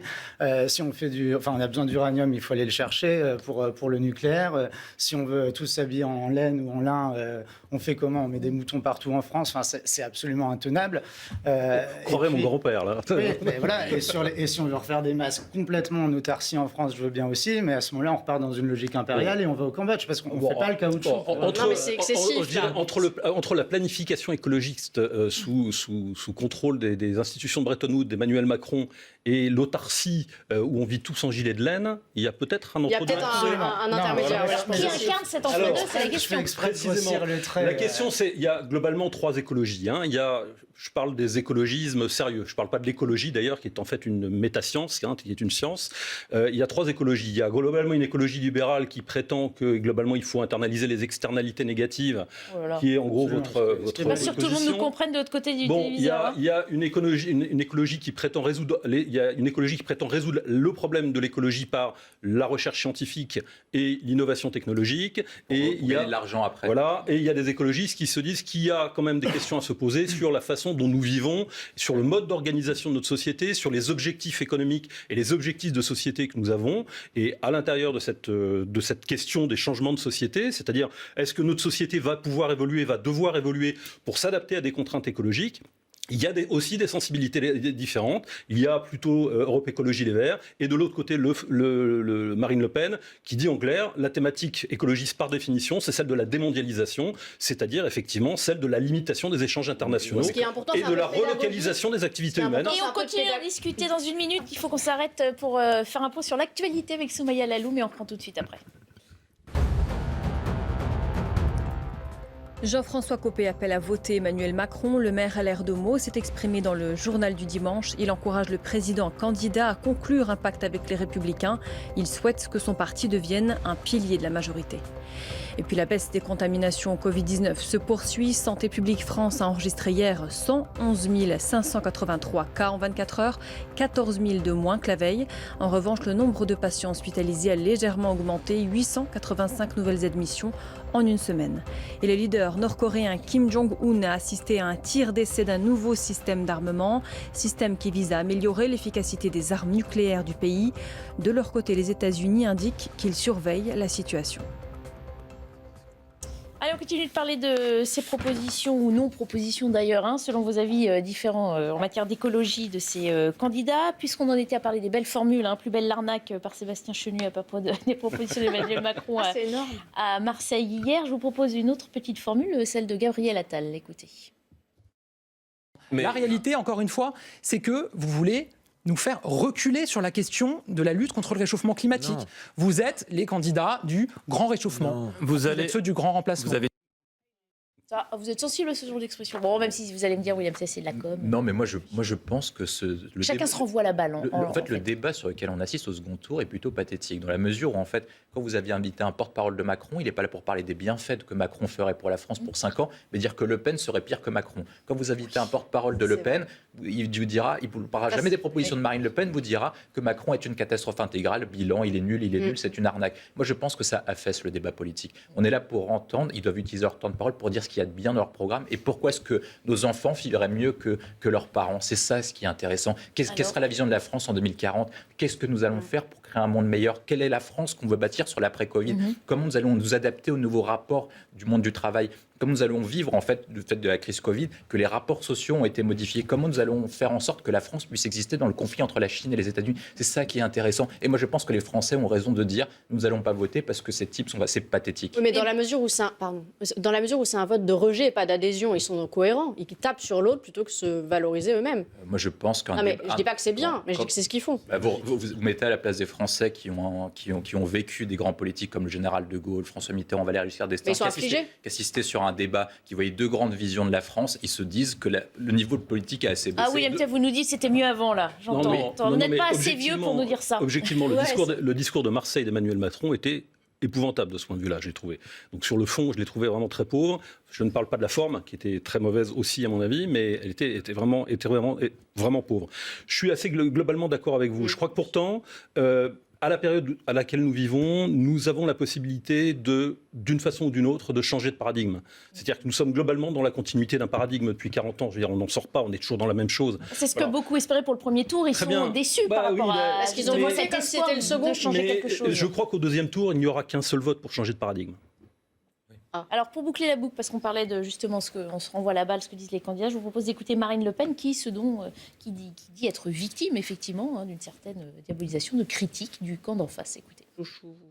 Si on fait on a besoin d'uranium, il faut aller le chercher pour le nucléaire. Si on veut tous s'habiller en laine ou en lin, on fait comment? On met des moutons partout en France. Enfin, c'est absolument intenable. Croirais mon grand-père, là. Oui, mais voilà. Et si on veut refaire des masques complètement en autarcie en France, je veux bien aussi. Mais à ce moment-là, on repart dans une logique impériale et on va au Cambodge parce qu'on ne fait pas le caoutchouc. Non, mais c'est excessif. Entre la planification écologiste sous contrôle des institutions de Bretton Woods, d'Emmanuel Macron, et l'autarcie où on vit tous en gilet de laine, il y a peut-être un autre... Il y a peut-être un intermédiaire. Qui incarne cet entre-deux, c'est la question. La question, c'est il y a globalement 3 écologies. Il y a, je parle des écologismes sérieux. Je ne parle pas de l'écologie d'ailleurs, qui est en fait une métascience, qui est une science. Il y a 3 écologies. Il y a globalement une écologie libérale qui prétend que globalement il faut internaliser les externalités négatives, qui est en gros votre Je suis pas sûr que tout le monde nous comprenne de l'autre côté du téléviseur. Il y a une écologie qui prétend résoudre le problème de l'écologie par la recherche scientifique et l'innovation technologique. Et il y a l'argent après. Voilà. Et il y a des écologistes qui se disent qu'il y a quand même des questions à se poser sur la façon dont nous vivons, sur le mode d'organisation de notre société, sur les objectifs économiques et les objectifs de société que nous avons. Et à l'intérieur de cette question des changements de société, c'est-à-dire est-ce que notre société va pouvoir évoluer, va devoir évoluer pour s'adapter à des contraintes écologiques? Il y a aussi des sensibilités différentes. Il y a plutôt Europe Écologie Les Verts et de l'autre côté Marine Le Pen qui dit en clair la thématique écologiste par définition c'est celle de la démondialisation, c'est-à-dire effectivement celle de la limitation des échanges internationaux et de la relocalisation des activités humaines. Et on continue à discuter dans une minute. Il faut qu'on s'arrête pour faire un point sur l'actualité avec Soumaïa Lalou, mais on prend tout de suite après. Jean-François Copé appelle à voter Emmanuel Macron. Le maire LR de Meaux s'est exprimé dans le journal du dimanche. Il encourage le président candidat à conclure un pacte avec les Républicains. Il souhaite que son parti devienne un pilier de la majorité. Et puis la baisse des contaminations au Covid-19 se poursuit. Santé publique France a enregistré hier 111 583 cas en 24 heures, 14 000 de moins que la veille. En revanche, le nombre de patients hospitalisés a légèrement augmenté, 885 nouvelles admissions en une semaine. Et le leader nord-coréen Kim Jong-un a assisté à un tir d'essai d'un nouveau système d'armement, système qui vise à améliorer l'efficacité des armes nucléaires du pays. De leur côté, les États-Unis indiquent qu'ils surveillent la situation. Allez, on continue de parler de ces propositions ou non-propositions d'ailleurs, selon vos avis différents en matière d'écologie de ces candidats. Puisqu'on en était à parler des belles formules, plus belle l'arnaque par Sébastien Chenu à propos des propositions d'Emmanuel Macron à Marseille hier, je vous propose une autre petite formule, celle de Gabriel Attal. Écoutez. Mais la réalité, encore une fois, c'est que vous voulez nous faire reculer sur la question de la lutte contre le réchauffement climatique. Non. Vous êtes les candidats du grand réchauffement. Vous êtes ceux du grand remplacement. Vous êtes sensible à ce genre d'expression. Bon, même si vous allez me dire, William, c'est de la com. Non, mais moi, je pense que chacun se renvoie la balle. Le débat sur lequel on assiste au second tour est plutôt pathétique, dans la mesure où, en fait, quand vous aviez invité un porte-parole de Macron, il n'est pas là pour parler des bienfaits que Macron ferait pour la France pour 5 ans, mais dire que Le Pen serait pire que Macron. Quand vous invitez un porte-parole de Le Pen, il ne vous parlera jamais des propositions de Marine Le Pen, vous dira que Macron est une catastrophe intégrale, bilan, il est nul, c'est une arnaque. Moi, je pense que ça affaisse le débat politique. On est là pour entendre, ils doivent utiliser leur temps de parole pour dire ce qu'il y a de bien dans leur programme et pourquoi est-ce que nos enfants vivraient mieux que leurs parents. C'est ça ce qui est intéressant. Quelle sera la vision de la France en 2040 ? Qu'est-ce que nous allons faire pour créer un monde meilleur ? Quelle est la France qu'on veut bâtir sur l'après-Covid ? Comment nous allons nous adapter aux nouveaux rapports du monde du travail ? Comment nous allons vivre, en fait, du fait de la crise Covid, que les rapports sociaux ont été modifiés? Comment nous allons faire en sorte que la France puisse exister dans le conflit entre la Chine et les États-Unis? C'est ça qui est intéressant. Et moi, je pense que les Français ont raison de dire nous n'allons pas voter parce que ces types sont assez pathétiques. Oui, mais dans la mesure où c'est un vote de rejet et pas d'adhésion, ils sont cohérents. Ils tapent sur l'autre plutôt que se valoriser eux-mêmes. Moi, je pense qu'un... Non, mais je dis pas que c'est bien, mais je dis que c'est ce qu'ils font. Vous mettez à la place des Français qui ont vécu des grands politiques comme le général de Gaulle, François Mitterrand, Valéry Giscard d'Estaing, qui assistaient sur un débat, qui voyaient deux grandes visions de la France, ils se disent que le niveau politique est assez baissé. Ah oui, vous nous dites c'était mieux avant, là. J'entends. Vous n'êtes pas assez vieux pour nous dire ça. Objectivement, le discours de Marseille d'Emmanuel Macron était épouvantable de ce point de vue-là, j'ai trouvé. Donc sur le fond, je l'ai trouvé vraiment très pauvre. Je ne parle pas de la forme, qui était très mauvaise aussi à mon avis, mais elle était vraiment pauvre. Je suis assez globalement d'accord avec vous. Je crois que pourtant... à la période à laquelle nous vivons, nous avons la possibilité d'une façon ou d'une autre, de changer de paradigme. C'est-à-dire que nous sommes globalement dans la continuité d'un paradigme depuis 40 ans. Je veux dire, on n'en sort pas, on est toujours dans la même chose. C'est ce que beaucoup espéraient pour le premier tour. Ils sont déçus par rapport à... Est-ce qu'ils ont voté comme si c'était le second? De changer quelque chose. Je crois qu'au deuxième tour, il n'y aura qu'un seul vote pour changer de paradigme. Alors pour boucler la boucle, parce qu'on parlait de justement on se renvoie la balle, ce que disent les candidats, je vous propose d'écouter Marine Le Pen qui dit être victime effectivement d'une certaine diabolisation, de critique du camp d'en face. Écoutez.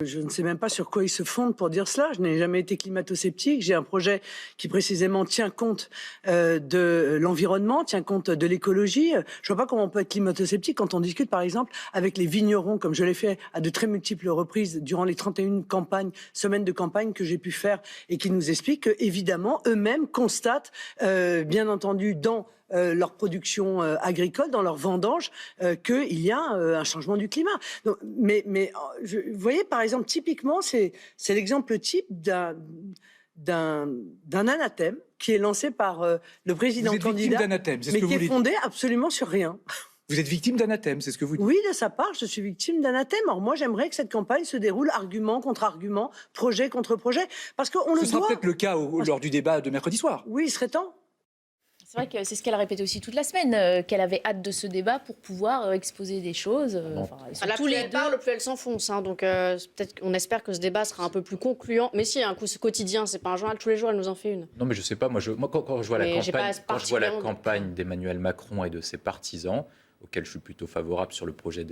Je ne sais même pas sur quoi ils se fondent pour dire cela. Je n'ai jamais été climato-sceptique. J'ai un projet qui précisément tient compte de l'environnement, tient compte de l'écologie. Je ne vois pas comment on peut être climato-sceptique quand on discute par exemple avec les vignerons, comme je l'ai fait à de très multiples reprises durant les 31 semaines de campagne que j'ai pu faire, et qui nous expliquent qu'évidemment, eux-mêmes constatent, bien entendu, dans leur production agricole, dans leur vendange, qu'il y a un changement du climat. Donc, mais vous voyez, par exemple, typiquement, c'est l'exemple type d'un anathème qui est lancé par le président candidat, mais qui est fondé absolument sur rien. Vous êtes victime d'anathème, c'est ce que vous dites? Oui, de sa part, je suis victime d'anathème. Or, moi, j'aimerais que cette campagne se déroule argument contre argument, projet contre projet, parce qu'on le doit. Ce sera peut-être le cas lors du débat de mercredi soir. Oui, il serait temps. C'est vrai que c'est ce qu'elle a répété aussi toute la semaine, qu'elle avait hâte de ce débat pour pouvoir exposer des choses. Plus elle parle, plus elle s'enfonce. Donc peut-être qu'on espère que ce débat sera un peu plus concluant. Mais si, un coup, c'est quotidien, c'est pas un journal. Tous les jours, elle nous en fait une. Non, mais je sais pas. Moi quand je vois la campagne d'Emmanuel Macron et de ses partisans, auquel je suis plutôt favorable sur le projet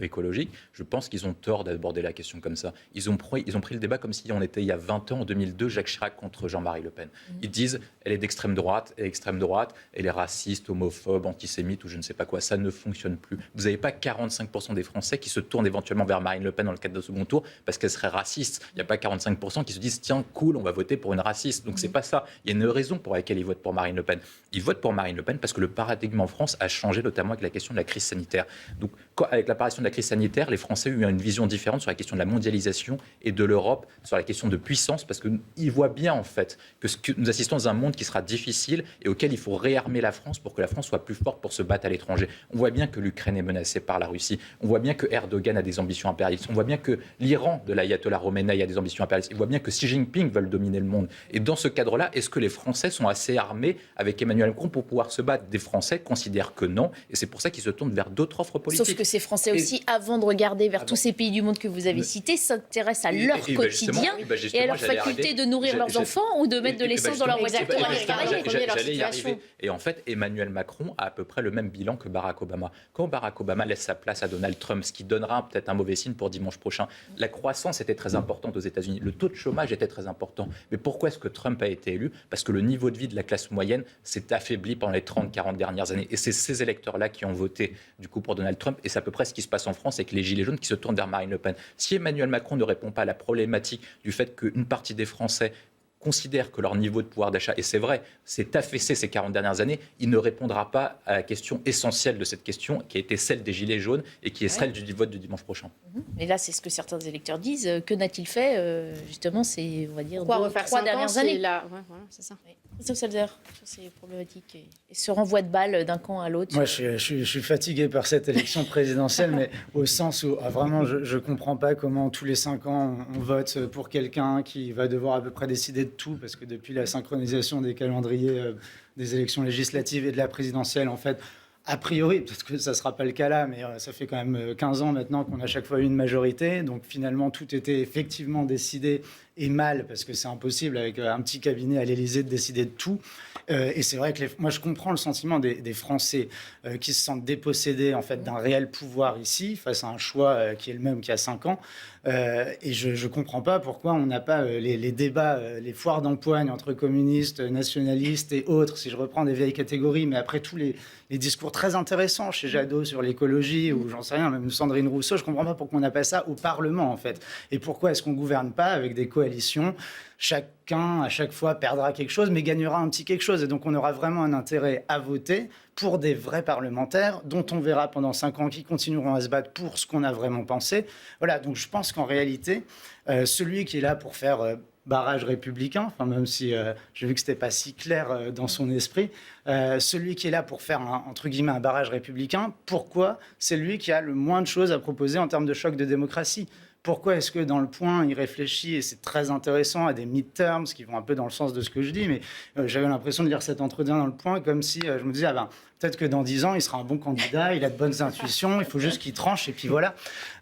écologique, je pense qu'ils ont tort d'aborder la question comme ça. Ils ont pris le débat comme si on était il y a 20 ans, en 2002, Jacques Chirac contre Jean-Marie Le Pen. Ils disent, elle est d'extrême droite, elle est raciste, homophobe, antisémite ou je ne sais pas quoi. Ça ne fonctionne plus. Vous n'avez pas 45% des Français qui se tournent éventuellement vers Marine Le Pen dans le cadre de second tour parce qu'elle serait raciste. Il n'y a pas 45% qui se disent, tiens, cool, on va voter pour une raciste. Donc c'est pas ça. Il y a une raison pour laquelle ils votent pour Marine Le Pen. Ils votent pour Marine Le Pen parce que le paradigme en France a changé, notamment avec la question de la crise sanitaire. Donc, avec l'apparition de la crise sanitaire, les Français ont eu une vision différente sur la question de la mondialisation et de l'Europe, sur la question de puissance, parce qu'ils voient bien, en fait, que nous assistons dans un monde qui sera difficile et auquel il faut réarmer la France pour que la France soit plus forte pour se battre à l'étranger. On voit bien que l'Ukraine est menacée par la Russie. On voit bien que Erdogan a des ambitions impérialistes. On voit bien que l'Iran de l'ayatollah Khomeini a des ambitions impérialistes. On voit bien que Xi Jinping veut dominer le monde. Et dans ce cadre-là, est-ce que les Français sont assez armés avec Emmanuel Macron pour pouvoir se battre? Des Français considèrent que non. Et c'est pour ça qu'ils se tournent vers d'autres offres politiques. Sauf que ces Français aussi, avant de regarder vers tous ces pays du monde que vous avez cités, s'intéressent à leur quotidien et à leur faculté de nourrir leurs enfants ou de mettre de l'essence dans leur voiture. J'allais y arriver. Et en fait, Emmanuel Macron a à peu près le même bilan que Barack Obama. Quand Barack Obama laisse sa place à Donald Trump, ce qui donnera peut-être un mauvais signe pour dimanche prochain, la croissance était très importante aux États-Unis. Le taux de chômage était très important. Mais pourquoi est-ce que Trump a été élu? Parce que le niveau de vie de la classe moyenne s'est affaibli pendant les 30-40 dernières années. Et c'est ces électeurs-là qui ont voté du coup pour Donald Trump, et c'est à peu près ce qui se passe en France avec les gilets jaunes qui se tournent vers Marine Le Pen. Si Emmanuel Macron ne répond pas à la problématique du fait qu'une partie des Français considèrent que leur niveau de pouvoir d'achat, et c'est vrai, s'est affaissé ces 40 dernières années, il ne répondra pas à la question essentielle de cette question, qui a été celle des gilets jaunes et qui est celle du vote du dimanche prochain. Et là, c'est ce que certains électeurs disent. Que n'a-t-il fait justement, c'est, on va dire, trois dernières années voilà, c'est ça. Christophe Salzer, sur ces problématiques et ce renvoi de balles d'un camp à l'autre. Moi, je suis fatigué par cette élection présidentielle, mais au sens où vraiment, je ne comprends pas comment tous les 5 ans, on vote pour quelqu'un qui va devoir à peu près décider de tout, parce que depuis la synchronisation des calendriers des élections législatives et de la présidentielle, en fait, a priori, peut-être que ça ne sera pas le cas là, mais ça fait quand même 15 ans maintenant qu'on a chaque fois eu une majorité. Donc finalement, tout était effectivement décidé et mal, parce que c'est impossible avec un petit cabinet à l'Élysée de décider de tout. Et c'est vrai que moi, je comprends le sentiment des Français qui se sentent dépossédés en fait, d'un réel pouvoir ici, face à un choix qui est le même qu'il y a 5 ans. Et je ne comprends pas pourquoi on n'a pas les débats, les foires d'empoigne entre communistes, nationalistes et autres, si je reprends des vieilles catégories, mais après tous les discours très intéressants chez Jadot sur l'écologie, ou j'en sais rien, même Sandrine Rousseau, je ne comprends pas pourquoi on n'a pas ça au Parlement, en fait. Et pourquoi est-ce qu'on ne gouverne pas avec des coalitions ? Chacun, à chaque fois, perdra quelque chose, mais gagnera un petit quelque chose. Et donc, on aura vraiment un intérêt à voter pour des vrais parlementaires, dont on verra pendant 5 ans qui continueront à se battre pour ce qu'on a vraiment pensé. Voilà, donc je pense qu'en réalité, celui qui est là pour faire barrage républicain, enfin, même si j'ai vu que ce n'était pas si clair dans son esprit, celui qui est là pour faire, entre guillemets, un barrage républicain, pourquoi c'est lui qui a le moins de choses à proposer en termes de choc de démocratie ? Pourquoi est-ce que dans le point, il réfléchit, et c'est très intéressant, à des midterms qui vont un peu dans le sens de ce que je dis, mais j'avais l'impression de lire cet entretien dans le point comme si je me disais, peut-être que dans 10 ans, il sera un bon candidat, il a de bonnes intuitions, il faut juste qu'il tranche, et puis voilà.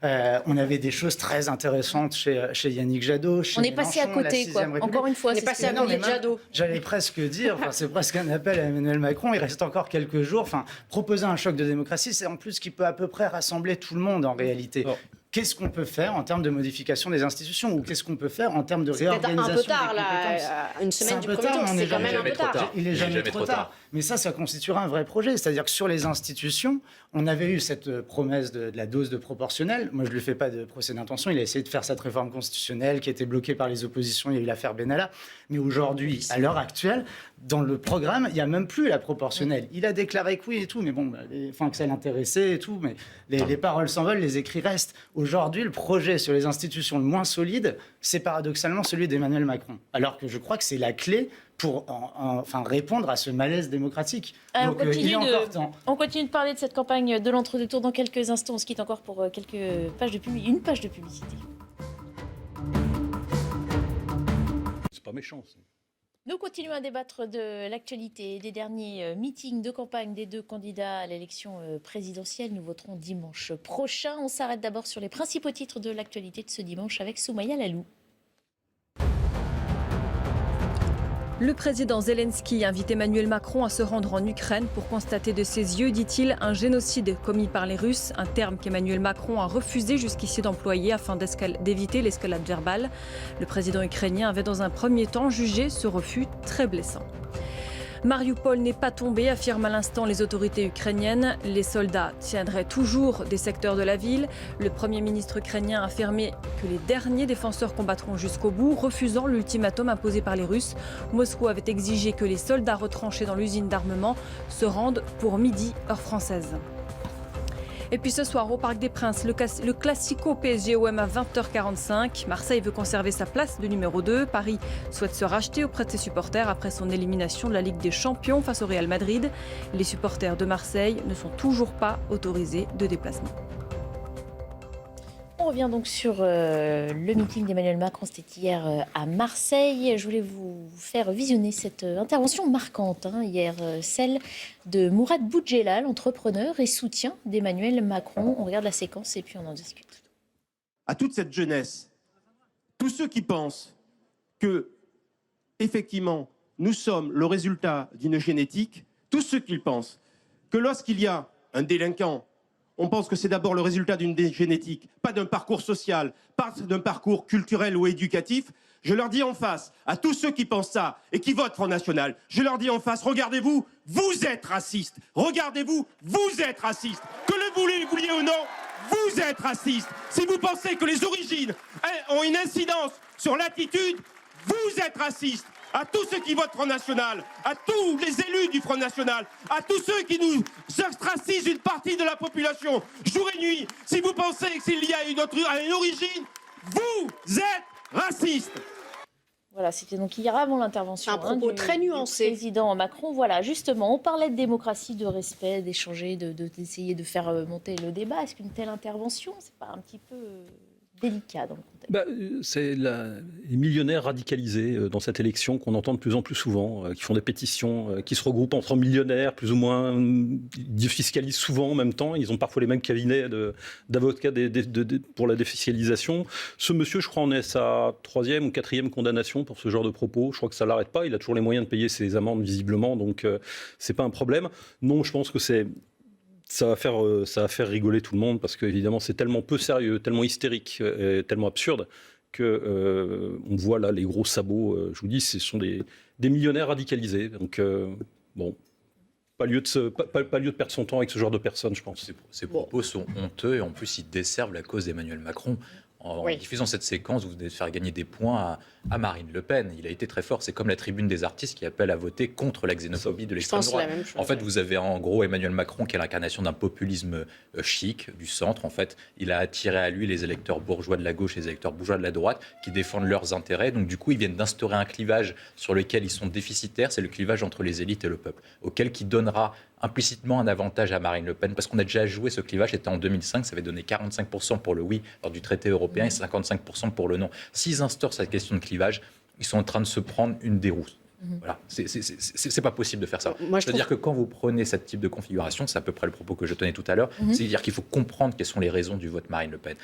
On avait des choses très intéressantes chez Yannick Jadot, chez on est passé à côté, quoi. Encore une fois, on est passé à côté de Jadot. J'allais presque dire, c'est presque un appel à Emmanuel Macron, il reste encore quelques jours. Proposer un choc de démocratie, c'est en plus ce qui peut à peu près rassembler tout le monde en réalité. Oh. Qu'est-ce qu'on peut faire en termes de modification des institutions, ou qu'est-ce qu'on peut faire en termes de réorganisation des compétences ? C'est peut-être un peu tard, là, une semaine du premier tour, c'est quand même un peu tard. Il n'est jamais trop tard. Mais ça constituera un vrai projet. C'est-à-dire que sur les institutions, on avait eu cette promesse de la dose de proportionnelle. Moi, je ne lui fais pas de procès d'intention. Il a essayé de faire cette réforme constitutionnelle qui a été bloquée par les oppositions. Il y a eu l'affaire Benalla. Mais aujourd'hui, à l'heure actuelle, dans le programme, il n'y a même plus la proportionnelle. Il a déclaré que oui et tout, mais bon, que ça l'intéressait et tout. Mais les paroles s'envolent, les écrits restent. Aujourd'hui, le projet sur les institutions le moins solide, c'est paradoxalement celui d'Emmanuel Macron. Alors que je crois que c'est la clé pour répondre à ce malaise démocratique. Donc, il est encore temps. On continue de parler de cette campagne de l'entre-deux-tours dans quelques instants. On se quitte encore pour une page de publicité. C'est pas méchant, ça. Nous continuons à débattre de l'actualité des derniers meetings de campagne des 2 candidats à l'élection présidentielle. Nous voterons dimanche prochain. On s'arrête d'abord sur les principaux titres de l'actualité de ce dimanche avec Soumaya Lalou. Le président Zelensky invite Emmanuel Macron à se rendre en Ukraine pour constater de ses yeux, dit-il, un génocide commis par les Russes, un terme qu'Emmanuel Macron a refusé jusqu'ici d'employer afin d'éviter l'escalade verbale. Le président ukrainien avait dans un premier temps jugé ce refus très blessant. Mariupol n'est pas tombé, affirment à l'instant les autorités ukrainiennes. Les soldats tiendraient toujours des secteurs de la ville. Le Premier ministre ukrainien a affirmé que les derniers défenseurs combattront jusqu'au bout, refusant l'ultimatum imposé par les Russes. Moscou avait exigé que les soldats retranchés dans l'usine d'armement se rendent pour midi, heure française. Et puis ce soir, au Parc des Princes, le Classico PSG-OM à 20h45. Marseille veut conserver sa place de numéro 2. Paris souhaite se racheter auprès de ses supporters après son élimination de la Ligue des Champions face au Real Madrid. Les supporters de Marseille ne sont toujours pas autorisés de déplacement. On revient donc sur le meeting d'Emmanuel Macron, c'était hier à Marseille. Je voulais vous faire visionner cette intervention marquante hier, celle de Mourad Boudjelal, entrepreneur et soutien d'Emmanuel Macron. On regarde la séquence et puis on en discute. À toute cette jeunesse, tous ceux qui pensent que, effectivement, nous sommes le résultat d'une génétique, tous ceux qui pensent que lorsqu'il y a un délinquant, on pense que c'est d'abord le résultat d'une génétique, pas d'un parcours social, pas d'un parcours culturel ou éducatif. Je leur dis en face, à tous ceux qui pensent ça et qui votent Front National, je leur dis en face, regardez-vous, vous êtes racistes. Regardez-vous, vous êtes racistes. Que le vouliez ou non, vous êtes racistes. Si vous pensez que les origines ont une incidence sur l'attitude, vous êtes racistes. À tous ceux qui votent Front National, à tous les élus du Front National, à tous ceux qui nous ostracisent une partie de la population, jour et nuit, si vous pensez qu'il y a une origine, vous êtes racistes. Voilà, c'était donc hier avant l'intervention un propos très nuancé du président Macron. Voilà, justement, on parlait de démocratie, de respect, d'échanger, d'essayer de faire monter le débat. Est-ce qu'une telle intervention, c'est pas un petit peu délicat dans le contexte? C'est les millionnaires radicalisés dans cette élection qu'on entend de plus en plus souvent, qui font des pétitions, qui se regroupent entre millionnaires, plus ou moins, défiscalisent souvent en même temps. Ils ont parfois les mêmes cabinets d'avocats pour la défiscalisation. Ce monsieur, je crois, en est sa 3e ou 4e condamnation pour ce genre de propos. Je crois que ça ne l'arrête pas. Il a toujours les moyens de payer ses amendes, visiblement, donc c'est pas un problème. Non, je pense que ça va faire rigoler tout le monde parce qu'évidemment, c'est tellement peu sérieux, tellement hystérique, tellement absurde on voit là les gros sabots. Je vous dis, ce sont des millionnaires radicalisés. Donc, bon, pas lieu de perdre son temps avec ce genre de personnes, je pense. Ces propos sont honteux et en plus, ils desservent la cause d'Emmanuel Macron. En diffusant cette séquence, vous venez de faire gagner des points à Marine Le Pen. Il a été très fort. C'est comme la tribune des artistes qui appelle à voter contre la xénophobie de l'extrême droite. En fait, vous avez en gros Emmanuel Macron qui est l'incarnation d'un populisme chic du centre. En fait, il a attiré à lui les électeurs bourgeois de la gauche et les électeurs bourgeois de la droite qui défendent leurs intérêts. Donc du coup, ils viennent d'instaurer un clivage sur lequel ils sont déficitaires. C'est le clivage entre les élites et le peuple, auquel qui donnera implicitement un avantage à Marine Le Pen, parce qu'on a déjà joué ce clivage, c'était en 2005, ça avait donné 45% pour le oui lors du traité européen et 55% pour le non. S'ils instaurent cette question de clivage, ils sont en train de se prendre une déroute. Voilà, c'est pas possible de faire ça. C'est-à-dire que quand vous prenez ce type de configuration, c'est à peu près le propos que je tenais tout à l'heure, c'est-à-dire qu'il faut comprendre quelles sont les raisons du vote Marine Le Pen.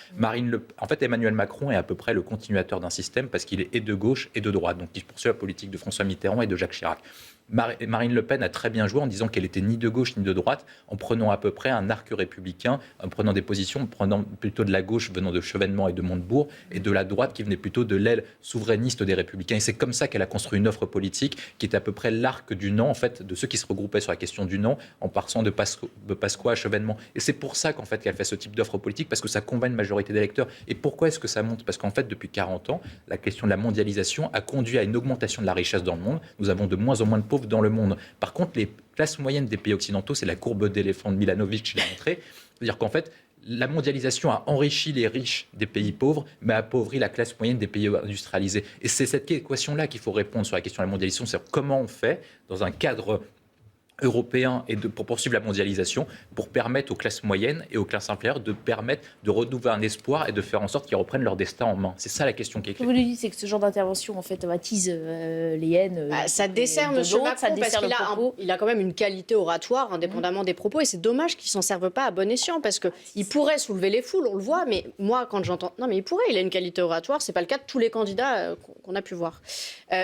En fait, Emmanuel Macron est à peu près le continuateur d'un système parce qu'il est et de gauche et de droite. Donc il poursuit la politique de François Mitterrand et de Jacques Chirac. Marine Le Pen a très bien joué en disant qu'elle était ni de gauche ni de droite, en prenant à peu près un arc républicain, en prenant des positions, en prenant plutôt de la gauche venant de Chevènement et de Montebourg, et de la droite qui venait plutôt de l'aile souverainiste des Républicains. Et c'est comme ça qu'elle a construit une offre politique qui est à peu près l'arc du non, en fait, de ceux qui se regroupaient sur la question du non, en passant de Pasqua à Chevènement. Et c'est pour ça qu'en fait qu'elle fait ce type d'offre politique, parce que ça convainc une majorité d'électeurs. Et pourquoi est-ce que ça monte? Parce qu'en fait, depuis 40 ans, la question de la mondialisation a conduit à une augmentation de la richesse dans le monde. Nous avons de moins en moins de pauvres dans le monde. Par contre, les classes moyennes des pays occidentaux, c'est la courbe d'éléphant de Milanovic qui l'a montré. C'est-à-dire qu'en fait, la mondialisation a enrichi les riches des pays pauvres, mais a appauvri la classe moyenne des pays industrialisés. Et c'est cette équation-là qu'il faut répondre sur la question de la mondialisation. C'est comment on fait, dans un cadre européen et pour poursuivre la mondialisation, pour permettre aux classes moyennes et aux classes inférieures de renouveler un espoir et de faire en sorte qu'ils reprennent leur destin en main. C'est ça la question qui est claire. Ce que vous nous dites, c'est que ce genre d'intervention en fait attise les haines. Ça dessert M. Macron parce qu'il a quand même une qualité oratoire indépendamment des propos et c'est dommage qu'il s'en serve pas à bon escient parce qu'il pourrait soulever les foules, on le voit, mais moi quand j'entends... Non mais il a une qualité oratoire, c'est pas le cas de tous les candidats qu'on a pu voir.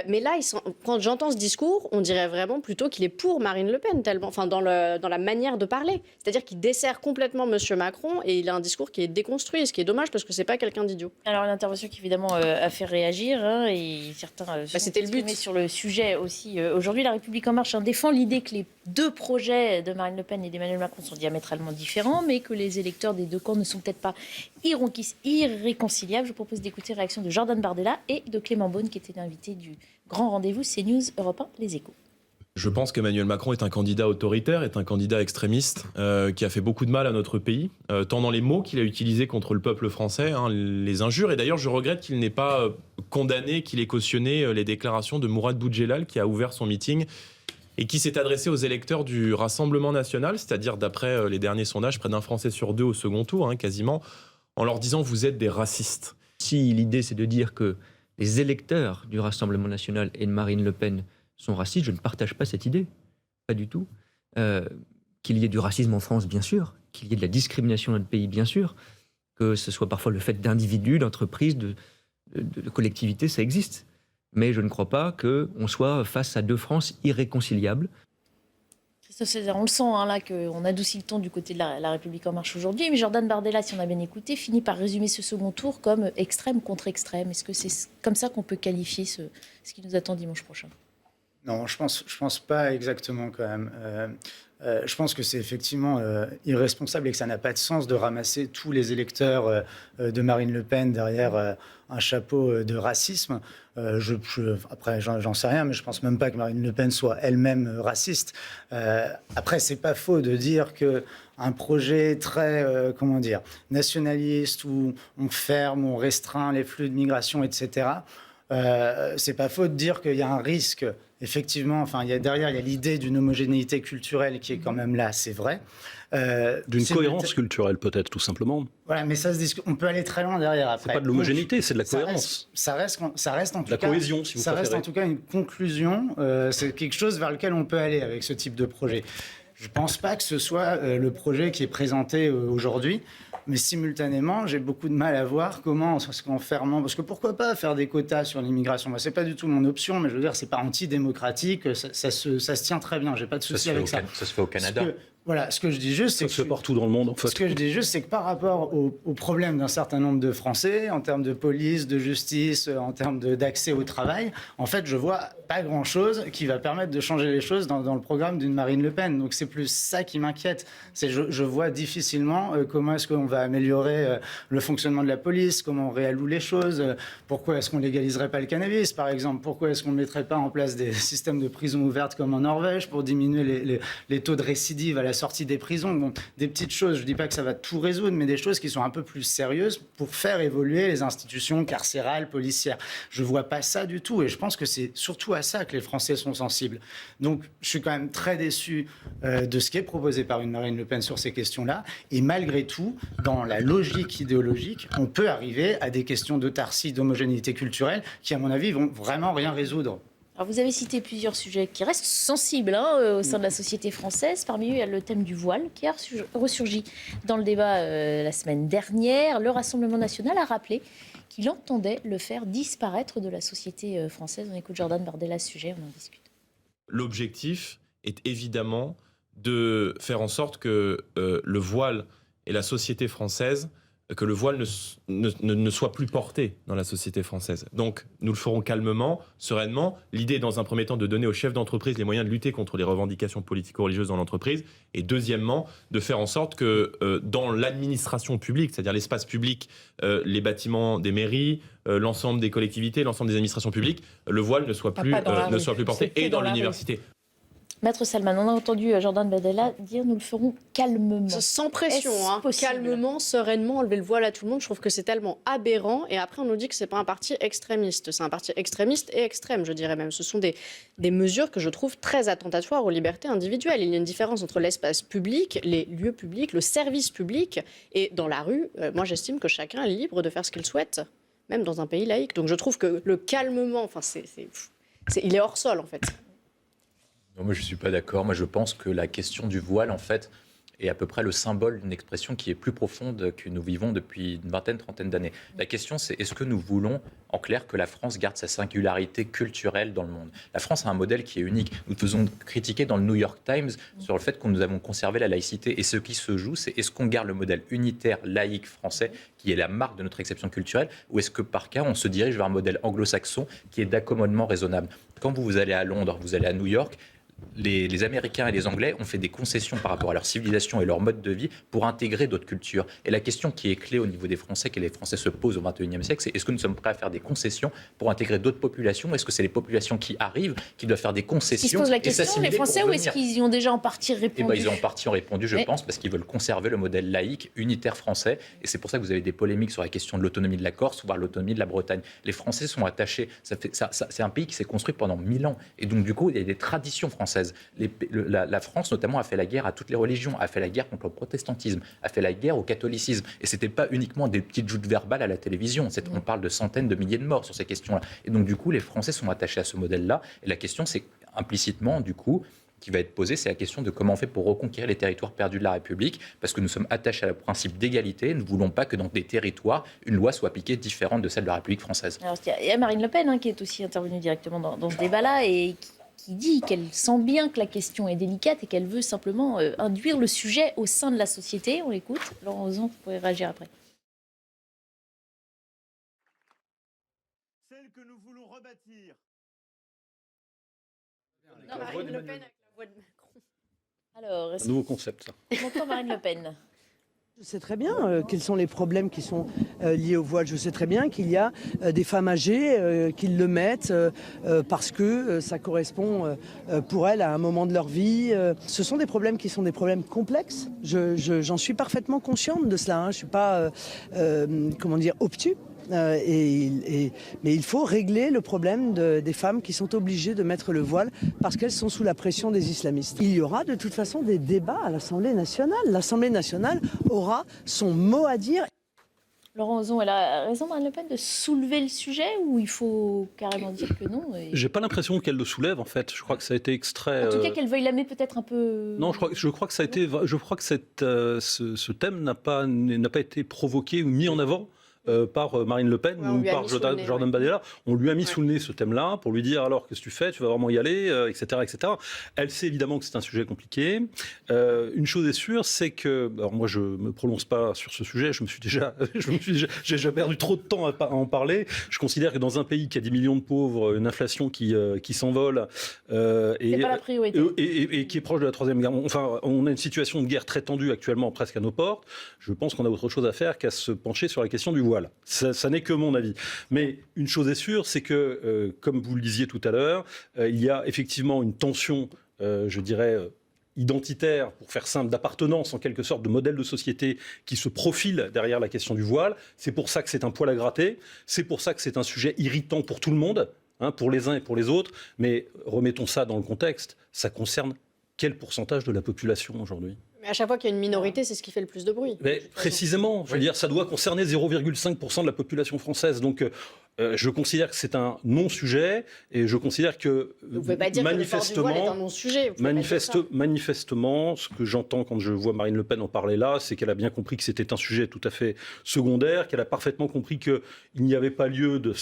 Mais là, quand j'entends ce discours, on dirait vraiment plutôt qu'il est pour Marine Le Pen, tellement, enfin dans la manière de parler. C'est-à-dire qu'il dessert complètement M. Macron et il a un discours qui est déconstruit, ce qui est dommage parce que c'est pas quelqu'un d'idiot. Alors une intervention qui évidemment a fait réagir et certains c'était le but sur le sujet aussi. Aujourd'hui, La République En Marche défend l'idée que les deux projets de Marine Le Pen et d'Emmanuel Macron sont diamétralement différents, mais que les électeurs des deux camps ne sont peut-être pas irréconciliables. Je vous propose d'écouter la réaction de Jordan Bardella et de Clément Beaune, qui était l'invité du grand rendez-vous CNews Europe 1 Les Échos. Je pense qu'Emmanuel Macron est un candidat autoritaire, est un candidat extrémiste, qui a fait beaucoup de mal à notre pays, tant dans les mots qu'il a utilisés contre le peuple français, les injures. Et d'ailleurs, je regrette qu'il n'ait pas condamné, qu'il ait cautionné les déclarations de Mourad Boudjelal, qui a ouvert son meeting et qui s'est adressé aux électeurs du Rassemblement national, c'est-à-dire, d'après les derniers sondages, près d'un Français sur deux au second tour, quasiment, en leur disant « vous êtes des racistes ». Si l'idée, c'est de dire que les électeurs du Rassemblement national et de Marine Le Pen sont racistes, je ne partage pas cette idée, pas du tout. Qu'il y ait du racisme en France, bien sûr, qu'il y ait de la discrimination dans notre pays, bien sûr, que ce soit parfois le fait d'individus, d'entreprises, de collectivités, ça existe. Mais je ne crois pas qu'on soit face à deux France irréconciliables. Christophe Célzère, on le sent là qu'on adoucit le ton du côté de la République En Marche aujourd'hui, mais Jordan Bardella, si on a bien écouté, finit par résumer ce second tour comme extrême contre extrême. Est-ce que c'est comme ça qu'on peut qualifier ce qui nous attend dimanche prochain ? Non, je pense pas exactement quand même. Je pense que c'est effectivement irresponsable et que ça n'a pas de sens de ramasser tous les électeurs de Marine Le Pen derrière un chapeau de racisme. Après, j'en sais rien, mais je pense même pas que Marine Le Pen soit elle-même raciste. Après, c'est pas faux de dire que un projet très, nationaliste où on ferme, on restreint les flux de migration, etc., c'est pas faux de dire qu'il y a un risque, effectivement, derrière, il y a l'idée d'une homogénéité culturelle qui est quand même là, c'est vrai. D'une cohérence culturelle, peut-être, tout simplement. Voilà, mais ça se discute. On peut aller très loin derrière après. C'est pas de l'homogénéité, c'est de la cohérence. Ça reste en tout cas. La cohésion, si vous préférez. Ça reste en tout cas une conclusion. C'est quelque chose vers lequel on peut aller avec ce type de projet. Je ne pense pas que ce soit le projet qui est présenté aujourd'hui. Mais simultanément, j'ai beaucoup de mal à voir comment, en fermant, parce que pourquoi pas faire des quotas sur l'immigration. Moi, c'est pas du tout mon option, mais je veux dire, c'est pas antidémocratique, ça se tient très bien. J'ai pas de souci avec ça. Ça se fait au Canada. Voilà, ce que je dis juste, c'est que... Ça se fait partout dans le monde, en fait. Ce que je dis juste, c'est que par rapport aux problèmes d'un certain nombre de Français, en termes de police, de justice, en termes d'accès au travail, en fait, je vois pas grand-chose qui va permettre de changer les choses dans le programme d'une Marine Le Pen. Donc c'est plus ça qui m'inquiète. Je vois difficilement comment est-ce qu'on va améliorer le fonctionnement de la police, comment on réalloue les choses, pourquoi est-ce qu'on légaliserait pas le cannabis, par exemple, pourquoi est-ce qu'on mettrait pas en place des systèmes de prison ouvertes comme en Norvège pour diminuer les taux de récidive à la sortie des prisons. Bon, des petites choses, je ne dis pas que ça va tout résoudre, mais des choses qui sont un peu plus sérieuses pour faire évoluer les institutions carcérales, policières. Je ne vois pas ça du tout et je pense que c'est surtout à ça que les Français sont sensibles. Donc je suis quand même très déçu de ce qui est proposé par une Marine Le Pen sur ces questions-là et malgré tout, dans la logique idéologique, on peut arriver à des questions d'autarcie, d'homogénéité culturelle qui, à mon avis, vont vraiment rien résoudre. Alors vous avez cité plusieurs sujets qui restent sensibles au sein de la société française. Parmi eux, il y a le thème du voile qui a ressurgi dans le débat la semaine dernière. Le Rassemblement national a rappelé qu'il entendait le faire disparaître de la société française. On écoute Jordan Bardella à ce sujet, on en discute. L'objectif est évidemment de faire en sorte que le voile et la société française, que le voile ne soit plus porté dans la société française. Donc, nous le ferons calmement, sereinement. L'idée est, dans un premier temps, de donner aux chefs d'entreprise les moyens de lutter contre les revendications politico-religieuses dans l'entreprise. Et deuxièmement, de faire en sorte que dans l'administration publique, c'est-à-dire l'espace public, les bâtiments des mairies, l'ensemble des collectivités, l'ensemble des administrations publiques, le voile ne soit plus porté, et dans l'université. Maître Salman, on a entendu Jordan Bardella dire nous le ferons calmement. Sans pression, calmement, sereinement, enlever le voile à tout le monde. Je trouve que c'est tellement aberrant. Et après, on nous dit que ce n'est pas un parti extrémiste. C'est un parti extrémiste et extrême, je dirais même. Ce sont des mesures que je trouve très attentatoires aux libertés individuelles. Il y a une différence entre l'espace public, les lieux publics, le service public et dans la rue. Moi, j'estime que chacun est libre de faire ce qu'il souhaite, même dans un pays laïque. Donc je trouve que le calmement, il est hors sol, en fait. Non, moi je ne suis pas d'accord. Moi je pense que la question du voile, en fait, est à peu près le symbole d'une expression qui est plus profonde que nous vivons depuis une vingtaine, trentaine d'années. La question, c'est est-ce que nous voulons, en clair, que la France garde sa singularité culturelle dans le monde ? La France a un modèle qui est unique. Nous faisons critiquer dans le New York Times sur le fait que nous avons conservé la laïcité. Et ce qui se joue, c'est est-ce qu'on garde le modèle unitaire, laïque, français, qui est la marque de notre exception culturelle, ou est-ce que par cas, on se dirige vers un modèle anglo-saxon qui est d'accommodement raisonnable ? Quand vous allez à Londres, vous allez à New York, les Américains et les Anglais ont fait des concessions par rapport à leur civilisation et leur mode de vie pour intégrer d'autres cultures. Et la question qui est clé au niveau des Français, que les Français se posent au XXIe siècle, c'est est-ce que nous sommes prêts à faire des concessions pour intégrer d'autres populations ? Ou est-ce que c'est les populations qui arrivent qui doivent faire des concessions ? Ils se posent la question, les Français, ou est-ce qu'ils y ont déjà en partie répondu ? Ils ont en partie répondu, je pense, parce qu'ils veulent conserver le modèle laïque, unitaire français. Et c'est pour ça que vous avez des polémiques sur la question de l'autonomie de la Corse, voire l'autonomie de la Bretagne. Les Français sont attachés. C'est un pays qui s'est construit pendant 1000 ans. Et donc, du coup, il y a des traditions françaises. La France, notamment, a fait la guerre à toutes les religions, a fait la guerre contre le protestantisme, a fait la guerre au catholicisme. Et ce n'était pas uniquement des petites joutes verbales à la télévision. On parle de centaines de milliers de morts sur ces questions-là. Et donc, du coup, les Français sont attachés à ce modèle-là. Et la question, c'est implicitement, du coup, qui va être posée, c'est la question de comment on fait pour reconquérir les territoires perdus de la République, parce que nous sommes attachés au principe d'égalité. Nous ne voulons pas que dans des territoires, une loi soit appliquée différente de celle de la République française. Alors, il y a Marine Le Pen qui est aussi intervenue directement dans ce débat-là et qui dit qu'elle sent bien que la question est délicate et qu'elle veut simplement induire le sujet au sein de la société. On l'écoute. Laurent Ozon, vous pourrez réagir après. Celle que nous voulons rebâtir. Non, Marine Le Pen avec la voix de Macron. Alors, un nouveau concept, ça. Comment Marine Le Pen ? Je sais très bien quels sont les problèmes qui sont liés au voile. Je sais très bien qu'il y a des femmes âgées qui le mettent parce que ça correspond pour elles à un moment de leur vie. Ce sont des problèmes qui sont des problèmes complexes. J'en suis parfaitement consciente de cela. Je ne suis pas, obtus. mais il faut régler le problème des femmes qui sont obligées de mettre le voile parce qu'elles sont sous la pression des islamistes. Il y aura de toute façon des débats à l'Assemblée nationale. L'Assemblée nationale aura son mot à dire. Laurent Ozon, elle a raison, Marine Le Pen, de soulever le sujet ou il faut carrément dire que non J'ai pas l'impression qu'elle le soulève, en fait. Je crois que ça a été extrait... En tout cas, qu'elle veuille l'amener peut-être un peu... Non, je crois que ça a été... Je crois que ce thème n'a pas été provoqué ou mis en avant par Marine Le Pen ou par Jordan Bardella. On lui a mis sous le nez ce thème-là pour lui dire alors qu'est-ce que tu fais, tu vas vraiment y aller, etc., etc. Elle sait évidemment que c'est un sujet compliqué. Une chose est sûre, c'est que, alors moi je me prononce pas sur ce sujet, j'ai déjà perdu trop de temps à en parler. Je considère que dans un pays qui a 10 millions de pauvres, une inflation qui s'envole c'est pas la priorité. Et qui est proche de la troisième guerre. Enfin, on a une situation de guerre très tendue actuellement, presque à nos portes. Je pense qu'on a autre chose à faire qu'à se pencher sur la question du voile. Ça n'est que mon avis. Mais une chose est sûre, c'est que, comme vous le disiez tout à l'heure, il y a effectivement une tension, je dirais, identitaire, pour faire simple, d'appartenance en quelque sorte, de modèle de société qui se profile derrière la question du voile. C'est pour ça que c'est un poil à gratter. C'est pour ça que c'est un sujet irritant pour tout le monde, pour les uns et pour les autres. Mais remettons ça dans le contexte. Ça concerne quel pourcentage de la population aujourd'hui ? Mais à chaque fois qu'il y a une minorité, c'est ce qui fait le plus de bruit. Mais précisément, je veux dire, ça doit concerner 0,5% de la population française. Donc, je considère que c'est un non-sujet et je considère que vous pouvez pas dire manifestement, que le port du voile est un non-sujet. Manifestement, ce que j'entends quand je vois Marine Le Pen en parler là, c'est qu'elle a bien compris que c'était un sujet tout à fait secondaire, qu'elle a parfaitement compris qu'il n'y avait pas lieu de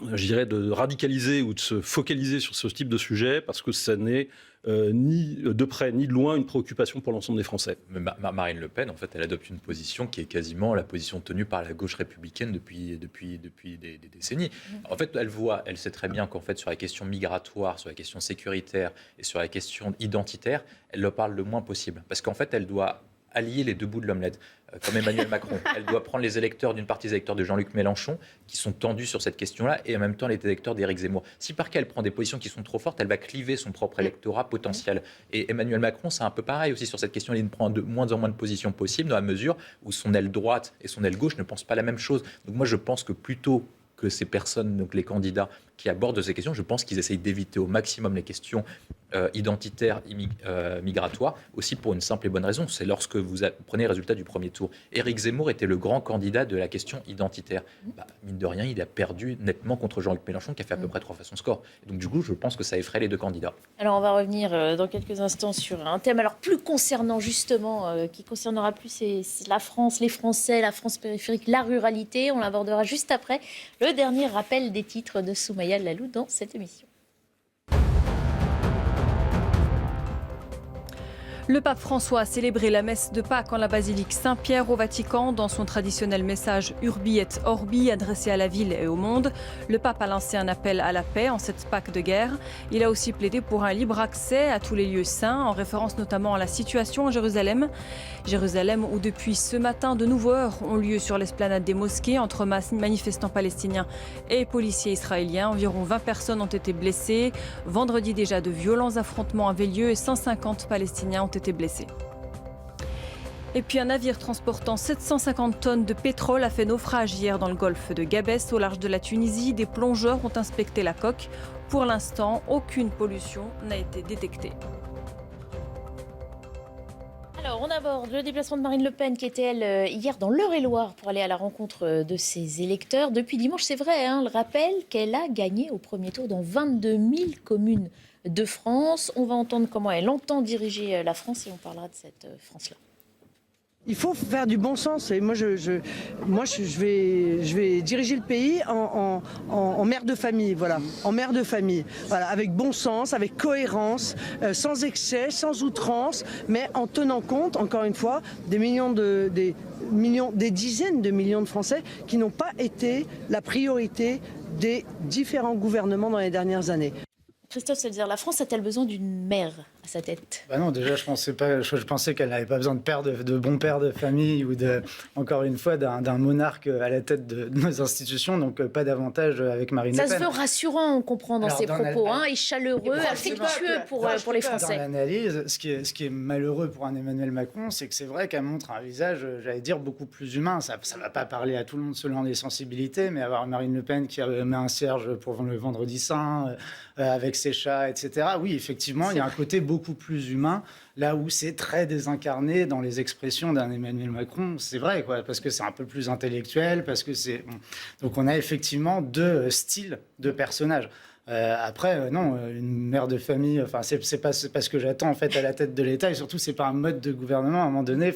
de radicaliser ou de se focaliser sur ce type de sujet parce que ça n'est ni de près ni de loin une préoccupation pour l'ensemble des Français. Mais Marine Le Pen, en fait, elle adopte une position qui est quasiment la position tenue par la gauche républicaine depuis des décennies. En fait, elle sait très bien qu'en fait, sur la question migratoire, sur la question sécuritaire et sur la question identitaire, elle le parle le moins possible. Parce qu'en fait, elle doit allier les deux bouts de l'omelette, comme Emmanuel Macron. Elle doit prendre les électeurs d'une partie des électeurs de Jean-Luc Mélenchon, qui sont tendus sur cette question-là, et en même temps les électeurs d'Éric Zemmour. Si par cas elle prend des positions qui sont trop fortes, elle va cliver son propre électorat potentiel. Et Emmanuel Macron, c'est un peu pareil aussi sur cette question. Il prend de moins en moins de positions possibles, dans la mesure où son aile droite et son aile gauche ne pensent pas la même chose. Donc moi, je pense que plutôt que ces personnes, donc les candidats qui abordent ces questions, je pense qu'ils essayent d'éviter au maximum les questions identitaires, migratoires, aussi pour une simple et bonne raison. C'est lorsque vous prenez le résultat du premier tour. Éric Zemmour était le grand candidat de la question identitaire. Mine de rien, il a perdu nettement contre Jean-Luc Mélenchon, qui a fait à peu près 3 fois son score. Et donc du coup, je pense que ça effraie les deux candidats. Alors on va revenir dans quelques instants sur un thème alors plus concernant justement, qui concernera plus c'est la France, les Français, la France périphérique, la ruralité. On l'abordera juste après le dernier rappel des titres de Soumaïa Lalou dans cette émission. Le pape François a célébré la messe de Pâques en la basilique Saint-Pierre au Vatican. Dans son traditionnel message Urbi et Orbi adressé à la ville et au monde, le pape a lancé un appel à la paix en cette Pâques de guerre. Il a aussi plaidé pour un libre accès à tous les lieux saints, en référence notamment à la situation à Jérusalem. Jérusalem où depuis ce matin de nouveaux heurts ont lieu sur l'esplanade des mosquées entre manifestants palestiniens et policiers israéliens. Environ 20 personnes ont été blessées. Vendredi déjà, de violents affrontements avaient lieu et 150 Palestiniens ont été blessés. Et puis un navire transportant 750 tonnes de pétrole a fait naufrage hier dans le golfe de Gabès, au large de la Tunisie. Des plongeurs ont inspecté la coque. Pour l'instant, aucune pollution n'a été détectée. Alors, on aborde le déplacement de Marine Le Pen qui était, elle, hier dans l'Eure-et-Loire pour aller à la rencontre de ses électeurs. Depuis dimanche, c'est vrai, le rappel qu'elle a gagné au premier tour dans 22 000 communes de France. On va entendre comment elle entend diriger la France et on parlera de cette France-là. Il faut faire du bon sens et moi je vais diriger le pays en mère de famille, voilà, en mère de famille, voilà, avec bon sens, avec cohérence, sans excès, sans outrance, mais en tenant compte, encore une fois, des dizaines de millions de Français qui n'ont pas été la priorité des différents gouvernements dans les dernières années. Christophe Selzer, la France a-t-elle besoin d'une mère à sa tête? Non, déjà, je pensais qu'elle n'avait pas besoin de bons pères de famille ou, encore une fois, d'un monarque à la tête de nos institutions, donc pas davantage avec Marine Le Pen. Ça se veut rassurant, on comprend dans ses propos, et chaleureux, affectueux pour les Français. Dans l'analyse, ce qui est malheureux pour un Emmanuel Macron, c'est que c'est vrai qu'elle montre un visage, j'allais dire, beaucoup plus humain. Ça ne va pas parler à tout le monde selon les sensibilités, mais avoir Marine Le Pen qui met un cierge pour le vendredi saint, avec ses chats, etc. Oui, effectivement, il y a un côté beaucoup plus humain, là où c'est très désincarné dans les expressions d'un Emmanuel Macron. C'est vrai, parce que c'est un peu plus intellectuel, parce que c'est... Donc on a effectivement deux styles de personnages. Après, non, une mère de famille, c'est pas ce que j'attends en fait à la tête de l'État, et surtout c'est pas un mode de gouvernement. À un moment donné,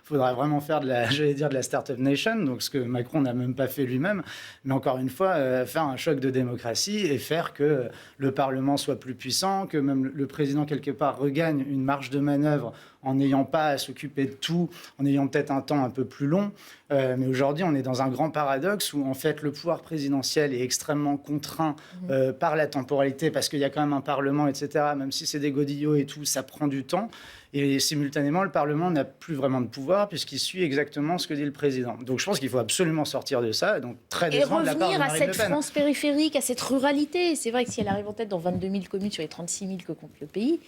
faudra vraiment faire de la start-up nation, donc ce que Macron n'a même pas fait lui-même. Mais encore une fois, faire un choc de démocratie et faire que le Parlement soit plus puissant, que même le président quelque part regagne une marge de manœuvre en n'ayant pas à s'occuper de tout, en ayant peut-être un temps un peu plus long. Mais aujourd'hui, on est dans un grand paradoxe où, en fait, le pouvoir présidentiel est extrêmement contraint par la temporalité, parce qu'il y a quand même un Parlement, etc. Même si c'est des godillots et tout, ça prend du temps. Et simultanément, le Parlement n'a plus vraiment de pouvoir puisqu'il suit exactement ce que dit le président. Donc je pense qu'il faut absolument sortir de ça. Donc très décevant de la part de Marine Le Pen. Et revenir à cette France périphérique, à cette ruralité. C'est vrai que si elle arrive en tête dans 22 000 communes sur les 36 000 que compte le pays,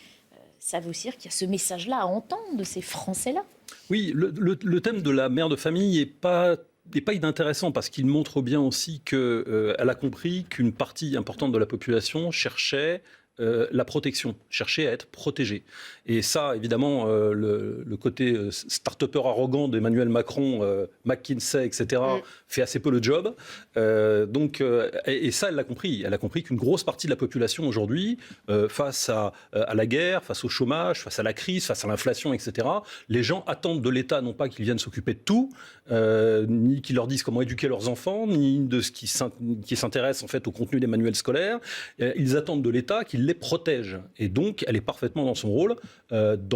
ça veut aussi dire qu'il y a ce message-là à entendre de ces Français-là. Oui, le thème de la mère de famille n'est pas inintéressant parce qu'il montre bien aussi qu'elle a compris qu'une partie importante de la population cherchait la protection, chercher à être protégé. Et ça, évidemment, le côté start-upper arrogant d'Emmanuel Macron, McKinsey, etc., fait assez peu le job. Et ça, elle l'a compris. Elle a compris qu'une grosse partie de la population aujourd'hui, face à la guerre, face au chômage, face à la crise, face à l'inflation, etc., les gens attendent de l'État non pas qu'il vienne s'occuper de tout, ni qu'il leur dise comment éduquer leurs enfants, ni de ce qui s'intéresse en fait au contenu des manuels scolaires. Ils attendent de l'État qu'il les protège. Et donc, elle est parfaitement dans son rôle, de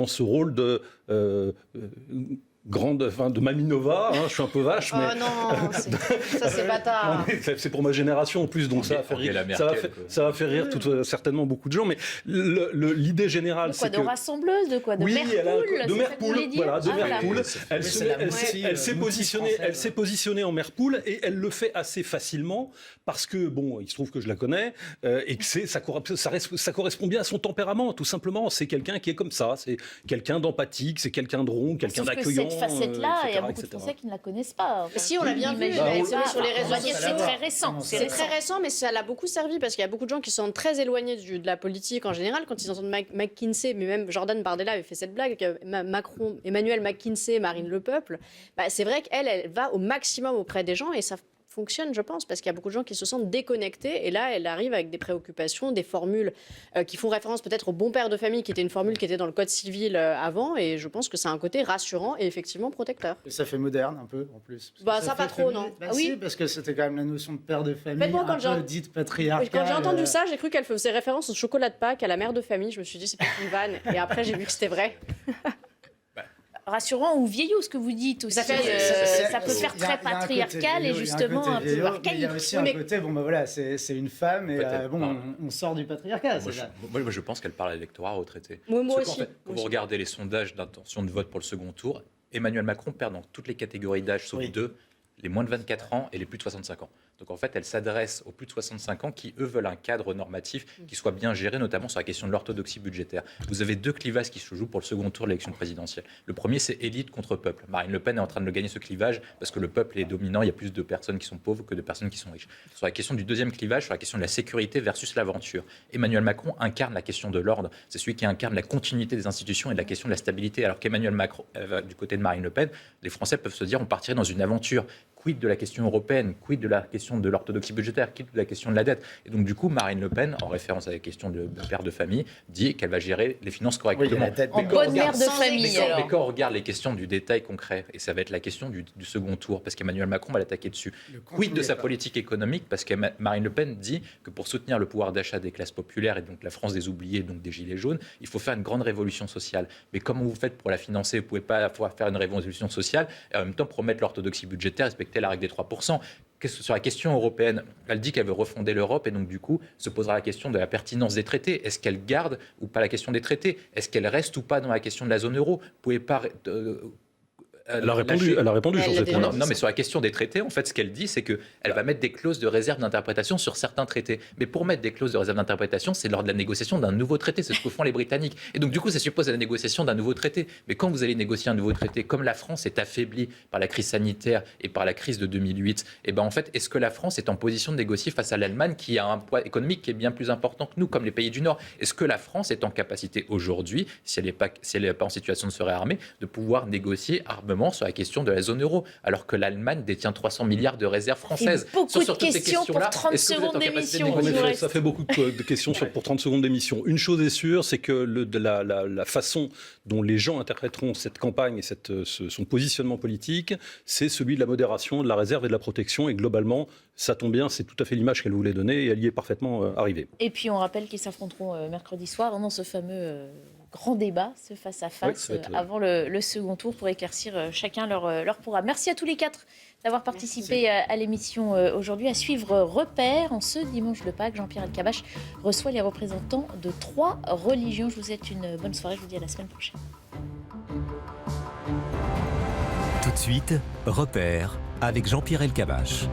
de Maminova, je suis un peu vache, mais... Oh non, ça c'est bâtard. C'est pour ma génération en plus, donc ça va faire rire certainement beaucoup de gens, mais l'idée générale, c'est que... De rassembleuse, de quoi? De Mère-Poule, voilà, de Mère-Poule. Elle s'est positionnée en Mère-Poule, et elle le fait assez facilement, parce que, il se trouve que je la connais, et que ça correspond bien à son tempérament, tout simplement. C'est quelqu'un qui est comme ça, c'est quelqu'un d'empathique, c'est quelqu'un de rond, quelqu'un d'accueillant. Cette facette-là, il y a beaucoup de Français qui ne la connaissent pas. Si, on l'a bien vu, sur les réseaux sociaux. C'est très récent. C'est très récent, mais ça l'a beaucoup servi, parce qu'il y a beaucoup de gens qui sont très éloignés de la politique en général, quand ils entendent McKinsey, mais même Jordan Bardella avait fait cette blague, Emmanuel McKinsey, Marine Le Peuple. C'est vrai qu'elle va au maximum auprès des gens, et ça fonctionne, je pense, parce qu'il y a beaucoup de gens qui se sentent déconnectés, et là, elle arrive avec des préoccupations, des formules qui font référence peut-être au bon père de famille, qui était une formule qui était dans le Code civil avant, et je pense que c'est un côté rassurant et effectivement protecteur. Et ça fait moderne un peu, en plus. Ça pas trop, non. Oui, parce que c'était quand même la notion de père de famille, un peu dite patriarcale. Quand j'ai entendu ça, j'ai cru qu'elle faisait référence au chocolat de Pâques, à la mère de famille. Je me suis dit, c'est pas une vanne, et après, j'ai vu que c'était vrai. Rassurant ou vieillot, ce que vous dites aussi. Ça peut faire très patriarcal et justement un peu archaïque. Il y a aussi un côté, c'est une femme et on sort du patriarcat. Moi, je pense qu'elle parle à l'électorat retraité. Moi aussi. Quand vous regardez les sondages d'intention de vote pour le second tour, Emmanuel Macron perd dans toutes les catégories d'âge, sauf deux, les moins de 24 ans et les plus de 65 ans. Donc en fait, elle s'adresse aux plus de 65 ans qui, eux, veulent un cadre normatif qui soit bien géré, notamment sur la question de l'orthodoxie budgétaire. Vous avez deux clivages qui se jouent pour le second tour de l'élection présidentielle. Le premier, c'est élite contre peuple. Marine Le Pen est en train de le gagner, ce clivage, parce que le peuple est dominant, il y a plus de personnes qui sont pauvres que de personnes qui sont riches. Sur la question du deuxième clivage, sur la question de la sécurité versus l'aventure, Emmanuel Macron incarne la question de l'ordre. C'est celui qui incarne la continuité des institutions et de la question de la stabilité, alors qu'Emmanuel Macron, du côté de Marine Le Pen, les Français peuvent se dire on partirait dans une aventure. Quid de la question européenne, quid de la question de l'orthodoxie budgétaire, quid de la question de la dette. Et donc du coup, Marine Le Pen, en référence à la question de père de famille, dit qu'elle va gérer les finances correctement. En bonne mère de famille. Mais quand on regarde les questions du détail concret, et ça va être la question du second tour, parce qu'Emmanuel Macron va l'attaquer dessus. Quid de sa politique économique, parce que Marine Le Pen dit que pour soutenir le pouvoir d'achat des classes populaires et donc la France des oubliés, donc des gilets jaunes, il faut faire une grande révolution sociale. Mais comment vous faites pour la financer? Vous ne pouvez pas à la fois faire une révolution sociale et en même temps promettre l'orthodoxie budgétaire, respecter la règle des 3%. sur la question européenne, elle dit qu'elle veut refonder l'Europe et donc du coup se posera la question de la pertinence des traités. Est-ce qu'elle garde ou pas la question des traités? Est-ce qu'elle reste ou pas dans la question de la zone euro? Vous pouvez pas... Elle a répondu sur cette question. Non, mais sur la question des traités, en fait, ce qu'elle dit, c'est qu'elle va mettre des clauses de réserve d'interprétation sur certains traités. Mais pour mettre des clauses de réserve d'interprétation, c'est lors de la négociation d'un nouveau traité. C'est ce que font les Britanniques. Et donc, du coup, ça suppose la négociation d'un nouveau traité. Mais quand vous allez négocier un nouveau traité, comme la France est affaiblie par la crise sanitaire et par la crise de 2008, et ben en fait, est-ce que la France est en position de négocier face à l'Allemagne qui a un poids économique qui est bien plus important que nous, comme les pays du Nord? Est-ce que la France est en capacité aujourd'hui, si elle n'est pas en situation de se réarmer, de pouvoir négocier armement sur la question de la zone euro, alors que l'Allemagne détient 300 milliards de réserves françaises? Beaucoup de questions pour 30 secondes d'émission. En effet, ça fait beaucoup de questions pour 30 secondes d'émission. Une chose est sûre, c'est que la façon dont les gens interpréteront cette campagne et son positionnement politique, c'est celui de la modération, de la réserve et de la protection. Et globalement, ça tombe bien, c'est tout à fait l'image qu'elle voulait donner et elle y est parfaitement arrivée. Et puis on rappelle qu'ils s'affronteront mercredi soir dans ce fameux grand débat, ce face-à-face, avant le second tour pour éclaircir chacun leur programme. Merci à tous les quatre d'avoir participé à l'émission aujourd'hui. À suivre Repères, en ce dimanche de Pâques, Jean-Pierre Elkabbach reçoit les représentants de 3 religions. Je vous souhaite une bonne soirée, je vous dis à la semaine prochaine. Tout de suite, Repères avec Jean-Pierre Elkabbach.